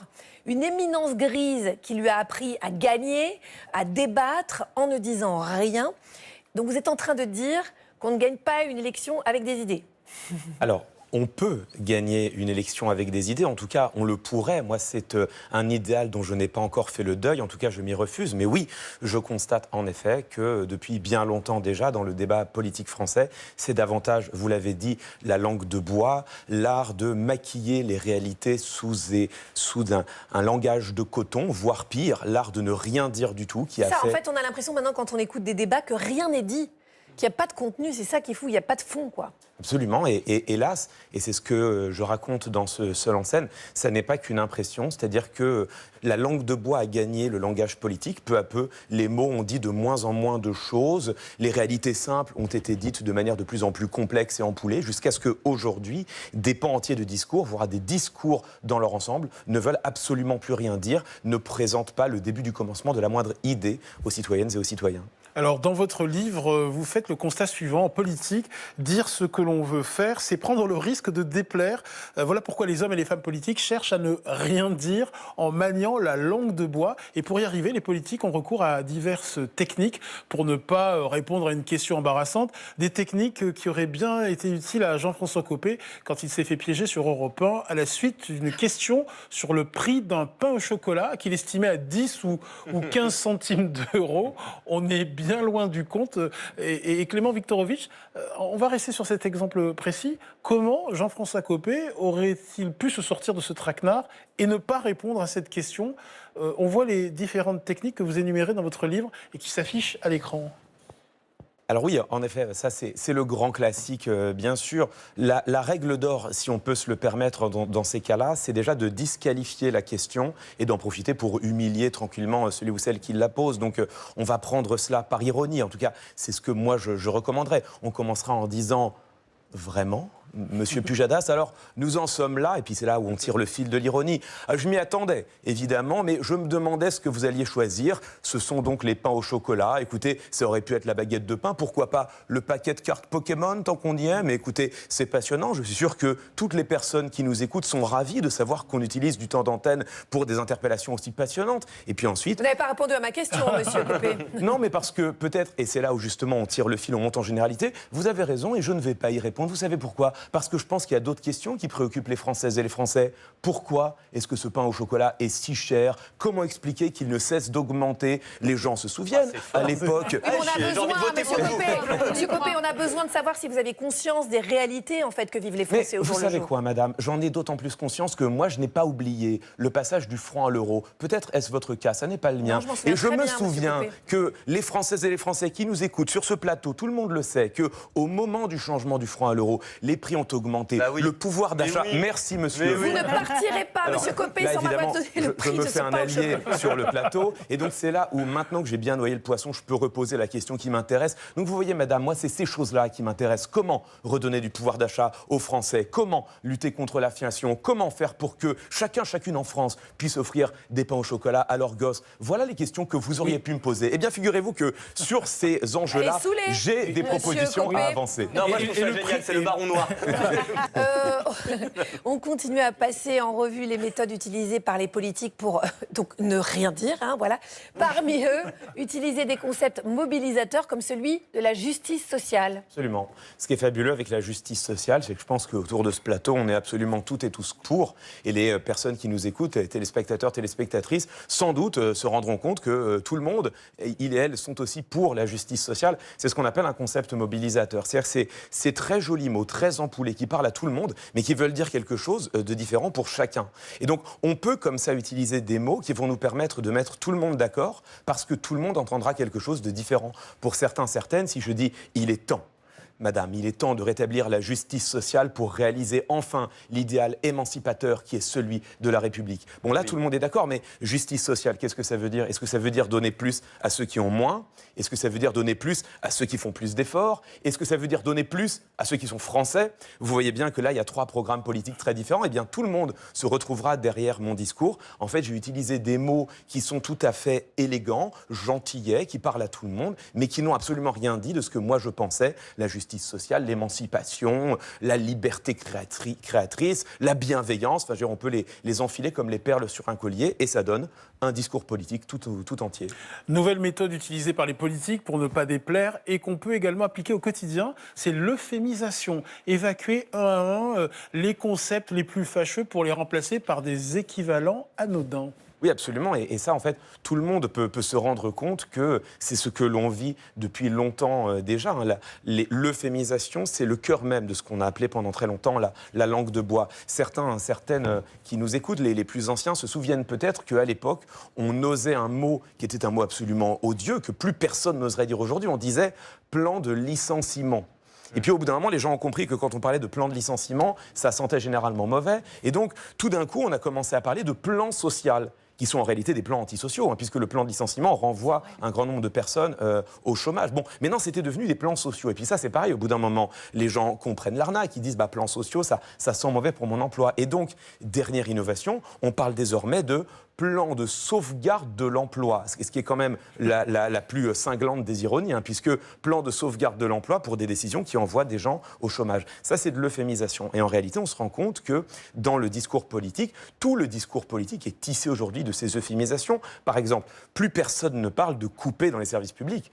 Speaker 2: Une éminence grise qui lui a appris à gagner, à débattre en ne disant rien. Donc vous êtes en train de dire qu'on ne gagne pas une élection avec des idées.
Speaker 9: Alors, on peut gagner une élection avec des idées, en tout cas on le pourrait. Moi c'est un idéal dont je n'ai pas encore fait le deuil, en tout cas je m'y refuse. Mais oui, je constate en effet que depuis bien longtemps déjà dans le débat politique français, c'est davantage, vous l'avez dit, la langue de bois, l'art de maquiller les réalités sous un langage de coton, voire pire, l'art de ne rien dire du tout.
Speaker 2: En fait on a l'impression maintenant quand on écoute des débats que rien n'est dit. Qu'il n'y a pas de contenu, c'est ça qui est fou, il n'y a pas de fond, quoi.
Speaker 9: Absolument, et hélas, et c'est ce que je raconte dans ce seul en scène, ça n'est pas qu'une impression, c'est-à-dire que la langue de bois a gagné le langage politique, peu à peu, les mots ont dit de moins en moins de choses, les réalités simples ont été dites de manière de plus en plus complexe et empoulée, jusqu'à ce qu'aujourd'hui, des pans entiers de discours, voire des discours dans leur ensemble, ne veulent absolument plus rien dire, ne présentent pas le début du commencement de la moindre idée aux citoyennes et aux citoyens.
Speaker 1: Alors, dans votre livre, vous faites le constat suivant. En politique, dire ce que l'on veut faire, c'est prendre le risque de déplaire. Voilà pourquoi les hommes et les femmes politiques cherchent à ne rien dire en maniant la langue de bois. Et pour y arriver, les politiques ont recours à diverses techniques pour ne pas répondre à une question embarrassante. Des techniques qui auraient bien été utiles à Jean-François Copé quand il s'est fait piéger sur Europe 1 à la suite d'une question sur le prix d'un pain au chocolat qu'il estimait à 10 ou 15 centimes d'euros. On est bien loin du compte. Et Clément Viktorovitch, on va rester sur cet exemple précis. Comment Jean-François Copé aurait-il pu se sortir de ce traquenard et ne pas répondre à cette question ? On voit les différentes techniques que vous énumérez dans votre livre et qui s'affichent à l'écran.
Speaker 9: Alors oui, en effet, ça c'est le grand classique, bien sûr. La règle d'or, si on peut se le permettre dans ces cas-là, c'est déjà de disqualifier la question et d'en profiter pour humilier tranquillement celui ou celle qui la pose. Donc on va prendre cela par ironie. En tout cas, c'est ce que moi je recommanderais. On commencera en disant « Vraiment ? Monsieur Pujadas, alors nous en sommes là, et puis c'est là où on tire le fil de l'ironie. Je m'y attendais, évidemment, mais je me demandais ce que vous alliez choisir. Ce sont donc les pains au chocolat. Écoutez, ça aurait pu être la baguette de pain, pourquoi pas le paquet de cartes Pokémon, tant qu'on y est. Mais écoutez, c'est passionnant. Je suis sûr que toutes les personnes qui nous écoutent sont ravies de savoir qu'on utilise du temps d'antenne pour des interpellations aussi passionnantes. Et puis ensuite...
Speaker 2: Vous n'avez pas répondu à ma question, monsieur Copé.
Speaker 9: Non, mais parce que peut-être, et c'est là où justement on tire le fil, on monte en généralité, vous avez raison et je ne vais pas y répondre. Vous savez pourquoi ? Parce que je pense qu'il y a d'autres questions qui préoccupent les Françaises et les Français. Pourquoi est-ce que ce pain au chocolat est si cher ? Comment expliquer qu'il ne cesse d'augmenter ? Les gens se souviennent, à l'époque...
Speaker 2: Monsieur Copé, on a besoin de savoir si vous avez conscience des réalités en fait, que vivent les Français au jour le jour.
Speaker 9: Vous savez quoi, madame ? J'en ai d'autant plus conscience que moi, je n'ai pas oublié le passage du franc à l'euro. Peut-être est-ce votre cas, ça n'est pas le mien.
Speaker 2: Non,
Speaker 9: je me souviens que les Françaises et les Français qui nous écoutent sur ce plateau, tout le monde le sait, qu'au moment du changement du franc à l'euro, les prix ont augmenté.
Speaker 5: Bah oui.
Speaker 9: Le pouvoir d'achat...
Speaker 5: Oui.
Speaker 9: Merci, monsieur.
Speaker 2: Vous ne partirez pas, monsieur Copé,
Speaker 9: là,
Speaker 2: sans m'avoir donné le prix.
Speaker 9: Je me fais un allié sur le plateau. Et donc, c'est là où, maintenant que j'ai bien noyé le poisson, je peux reposer la question qui m'intéresse. Donc, vous voyez, madame, moi, c'est ces choses-là qui m'intéressent. Comment redonner du pouvoir d'achat aux Français ? Comment lutter contre l'inflation ? Comment faire pour que chacune en France puisse offrir des pains au chocolat à leurs gosses ? Voilà les questions que vous auriez pu me poser. Eh bien, figurez-vous que sur ces enjeux-là, j'ai des propositions à avancer.
Speaker 5: Non, moi, je trouve ça génial, c'est le baron noir.
Speaker 2: On continue à passer en revue les méthodes utilisées par les politiques pour donc ne rien dire. Voilà. Parmi eux, utiliser des concepts mobilisateurs comme celui de la justice sociale.
Speaker 9: Absolument. Ce qui est fabuleux avec la justice sociale, c'est que je pense qu'autour de ce plateau, on est absolument toutes et tous pour. Et les personnes qui nous écoutent, les téléspectateurs, téléspectatrices, sans doute se rendront compte que tout le monde, ils et elles, sont aussi pour la justice sociale. C'est ce qu'on appelle un concept mobilisateur. C'est-à-dire que c'est très jolis mots, très ampoulés, qui parlent à tout le monde, mais qui veulent dire quelque chose de différent pour chacun. Et donc, on peut comme ça utiliser des mots qui vont nous permettre de mettre tout le monde d'accord, parce que tout le monde entendra quelque chose de différent. Pour certains, certaines, si je dis « il est temps », madame, il est temps de rétablir la justice sociale pour réaliser enfin l'idéal émancipateur qui est celui de la République. Bon, là, tout le monde est d'accord, mais justice sociale, qu'est-ce que ça veut dire? Est-ce que ça veut dire donner plus à ceux qui ont moins? Est-ce que ça veut dire donner plus à ceux qui font plus d'efforts? Est-ce que ça veut dire donner plus à ceux qui sont français? Vous voyez bien que là, il y a 3 programmes politiques très différents. Eh bien, tout le monde se retrouvera derrière mon discours. En fait, j'ai utilisé des mots qui sont tout à fait élégants, gentillets, qui parlent à tout le monde, mais qui n'ont absolument rien dit de ce que moi je pensais, la justice sociale, l'émancipation, la liberté créatrice, la bienveillance. Enfin, on peut les enfiler comme les perles sur un collier et ça donne un discours politique tout entier.
Speaker 1: Nouvelle méthode utilisée par les politiques pour ne pas déplaire et qu'on peut également appliquer au quotidien, c'est l'euphémisation. Évacuer un à un les concepts les plus fâcheux pour les remplacer par des équivalents anodins.
Speaker 9: Oui, absolument. Et ça, en fait, tout le monde peut se rendre compte que c'est ce que l'on vit depuis longtemps déjà. L'euphémisation, c'est le cœur même de ce qu'on a appelé pendant très longtemps la langue de bois. Certaines qui nous écoutent, les plus anciens, se souviennent peut-être qu'à l'époque, on osait un mot qui était un mot absolument odieux, que plus personne n'oserait dire aujourd'hui. On disait « plan de licenciement ». Et puis au bout d'un moment, les gens ont compris que quand on parlait de plan de licenciement, ça sentait généralement mauvais. Et donc, tout d'un coup, on a commencé à parler de plan social, qui sont en réalité des plans antisociaux, puisque le plan de licenciement renvoie un grand nombre de personnes au chômage. Bon, maintenant, c'était devenu des plans sociaux. Et puis ça, c'est pareil, au bout d'un moment, les gens comprennent l'arnaque, ils disent, plans sociaux, ça sent mauvais pour mon emploi. Et donc, dernière innovation, on parle désormais de plan de sauvegarde de l'emploi, ce qui est quand même la plus cinglante des ironies, puisque plan de sauvegarde de l'emploi pour des décisions qui envoient des gens au chômage. Ça, c'est de l'euphémisation. Et en réalité, on se rend compte que dans le discours politique, tout le discours politique est tissé aujourd'hui de ces euphémisations. Par exemple, plus personne ne parle de couper dans les services publics.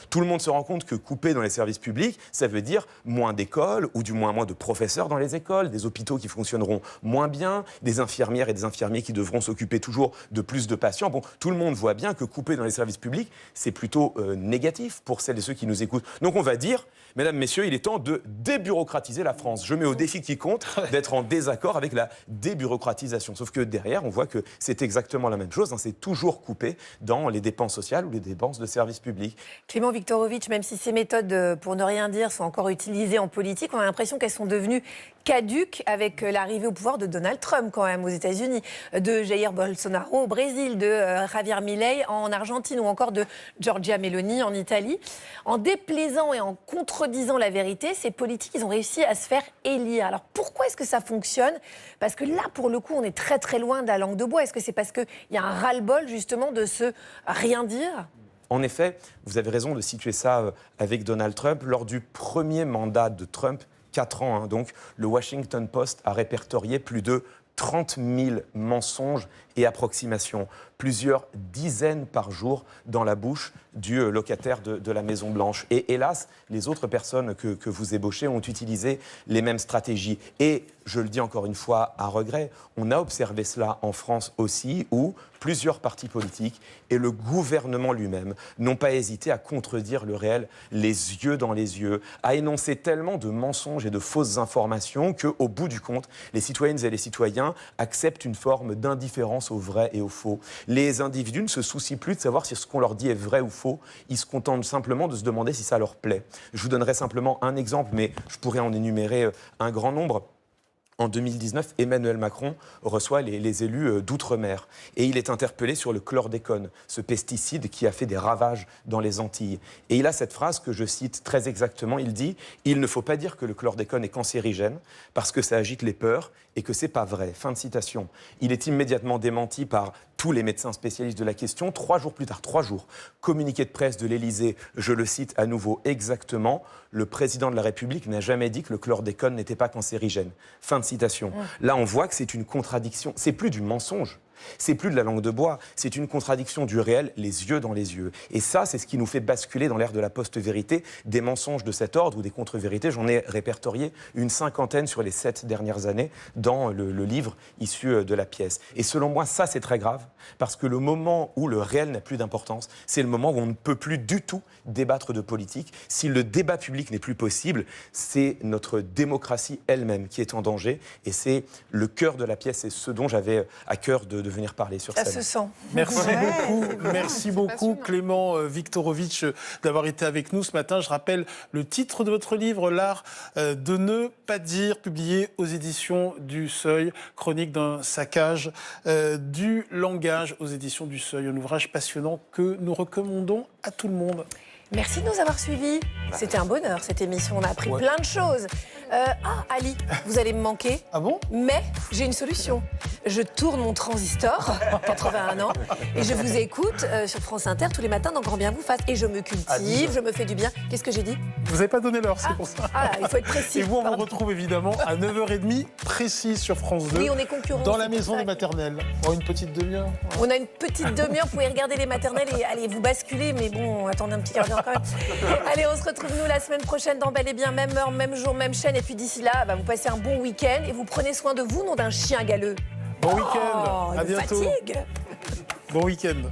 Speaker 9: Tout le monde se rend compte que couper dans les services publics, ça veut dire moins d'écoles, ou du moins moins de professeurs dans les écoles, des hôpitaux qui fonctionneront moins bien, des infirmières et des infirmiers qui devront s'occuper toujours de plus de patients. Bon, tout le monde voit bien que couper dans les services publics, c'est plutôt négatif pour celles et ceux qui nous écoutent. Donc on va dire, mesdames, messieurs, il est temps de débureaucratiser la France. Je mets au défi quiconque d'être en désaccord avec la débureaucratisation. Sauf que derrière, on voit que c'est exactement la même chose. C'est toujours couper dans les dépenses sociales ou les dépenses de services publics.
Speaker 2: Clément Viktorovitch, même si ces méthodes, pour ne rien dire, sont encore utilisées en politique, on a l'impression qu'elles sont devenues caduques avec l'arrivée au pouvoir de Donald Trump quand même aux États-Unis, de Jair Bolsonaro au Brésil, de Javier Milei en Argentine ou encore de Giorgia Meloni en Italie. En déplaisant et en contredisant la vérité, ces politiques, ils ont réussi à se faire élire. Alors pourquoi est-ce que ça fonctionne? Parce que là, pour le coup, on est très très loin de la langue de bois. Est-ce que c'est parce qu'il y a un ras-le-bol justement de se rien dire?
Speaker 9: En effet, vous avez raison de situer ça avec Donald Trump. Lors du premier mandat de Trump, 4 ans, donc, le Washington Post a répertorié plus de 30 000 mensonges et approximations, plusieurs dizaines par jour dans la bouche du locataire de la Maison-Blanche. Et hélas, les autres personnes que vous ébauchez ont utilisé les mêmes stratégies. Et je le dis encore une fois à regret, on a observé cela en France aussi, où plusieurs partis politiques et le gouvernement lui-même n'ont pas hésité à contredire le réel les yeux dans les yeux, à énoncer tellement de mensonges et de fausses informations qu'au bout du compte, les citoyennes et les citoyens acceptent une forme d'indifférence au vrai et au faux. Les individus ne se soucient plus de savoir si ce qu'on leur dit est vrai ou faux, ils se contentent simplement de se demander si ça leur plaît. Je vous donnerai simplement un exemple, mais je pourrais en énumérer un grand nombre. En 2019, Emmanuel Macron reçoit les élus d'outre-mer et il est interpellé sur le chlordécone, ce pesticide qui a fait des ravages dans les Antilles. Et il a cette phrase que je cite très exactement, il dit « Il ne faut pas dire que le chlordécone est cancérigène parce que ça agite les peurs et que c'est pas vrai ». Fin de citation. Il est immédiatement démenti par tous les médecins spécialistes de la question. 3 jours plus tard, 3 jours, communiqué de presse de l'Élysée, je le cite à nouveau exactement, le président de la République n'a jamais dit que le chlordécone n'était pas cancérigène. Fin de citation. Là, on voit que c'est une contradiction. C'est plus du mensonge. C'est plus de la langue de bois, c'est une contradiction du réel, les yeux dans les yeux. Et ça, c'est ce qui nous fait basculer dans l'ère de la post-vérité, des mensonges de cet ordre ou des contre-vérités. J'en ai répertorié une 50aine sur les 7 dernières années dans le livre issu de la pièce. Et selon moi, ça, c'est très grave, parce que le moment où le réel n'a plus d'importance, c'est le moment où on ne peut plus du tout débattre de politique. Si le débat public n'est plus possible, c'est notre démocratie elle-même qui est en danger. Et c'est le cœur de la pièce, et ce dont j'avais à cœur de de venir parler sur
Speaker 2: Ça
Speaker 9: scène.
Speaker 2: se sent.
Speaker 1: Merci beaucoup Clément Viktorovitch d'avoir été avec nous ce matin. Je rappelle le titre de votre livre, L'art de ne pas dire, publié aux éditions du Seuil, chronique d'un saccage du langage aux éditions du Seuil, un ouvrage passionnant que nous recommandons à tout le monde.
Speaker 2: Merci de nous avoir suivis. C'était un bonheur cette émission, on a appris plein de choses. Ali, vous allez me manquer.
Speaker 1: Ah bon?
Speaker 2: Mais j'ai une solution. Je tourne mon transistor, 81 ans, et je vous écoute sur France Inter tous les matins dans Grand Bien vous fasse. Et je me cultive, je me fais du bien. Qu'est-ce que j'ai dit?
Speaker 1: Vous n'avez pas donné l'heure, c'est pour ça.
Speaker 2: Ah, il faut être précis.
Speaker 1: Et vous, on vous retrouve évidemment à 9h30, précis sur France 2.
Speaker 2: Oui, on est concurrents.
Speaker 1: Dans la maison des maternelles. Oh, une petite demi-heure.
Speaker 2: On a une petite demi-heure, vous pouvez regarder les maternelles et allez vous basculer, mais bon, attendez un petit quart d'heure quand même. Allez, on se retrouve nous la semaine prochaine dans Bel et Bien, même heure, même jour, même chaîne. Et puis d'ici là, vous passez un bon week-end et vous prenez soin de vous, nom d'un chien galeux.
Speaker 1: Bon week-end, à bientôt.
Speaker 2: Fatigue.
Speaker 1: Bon week-end.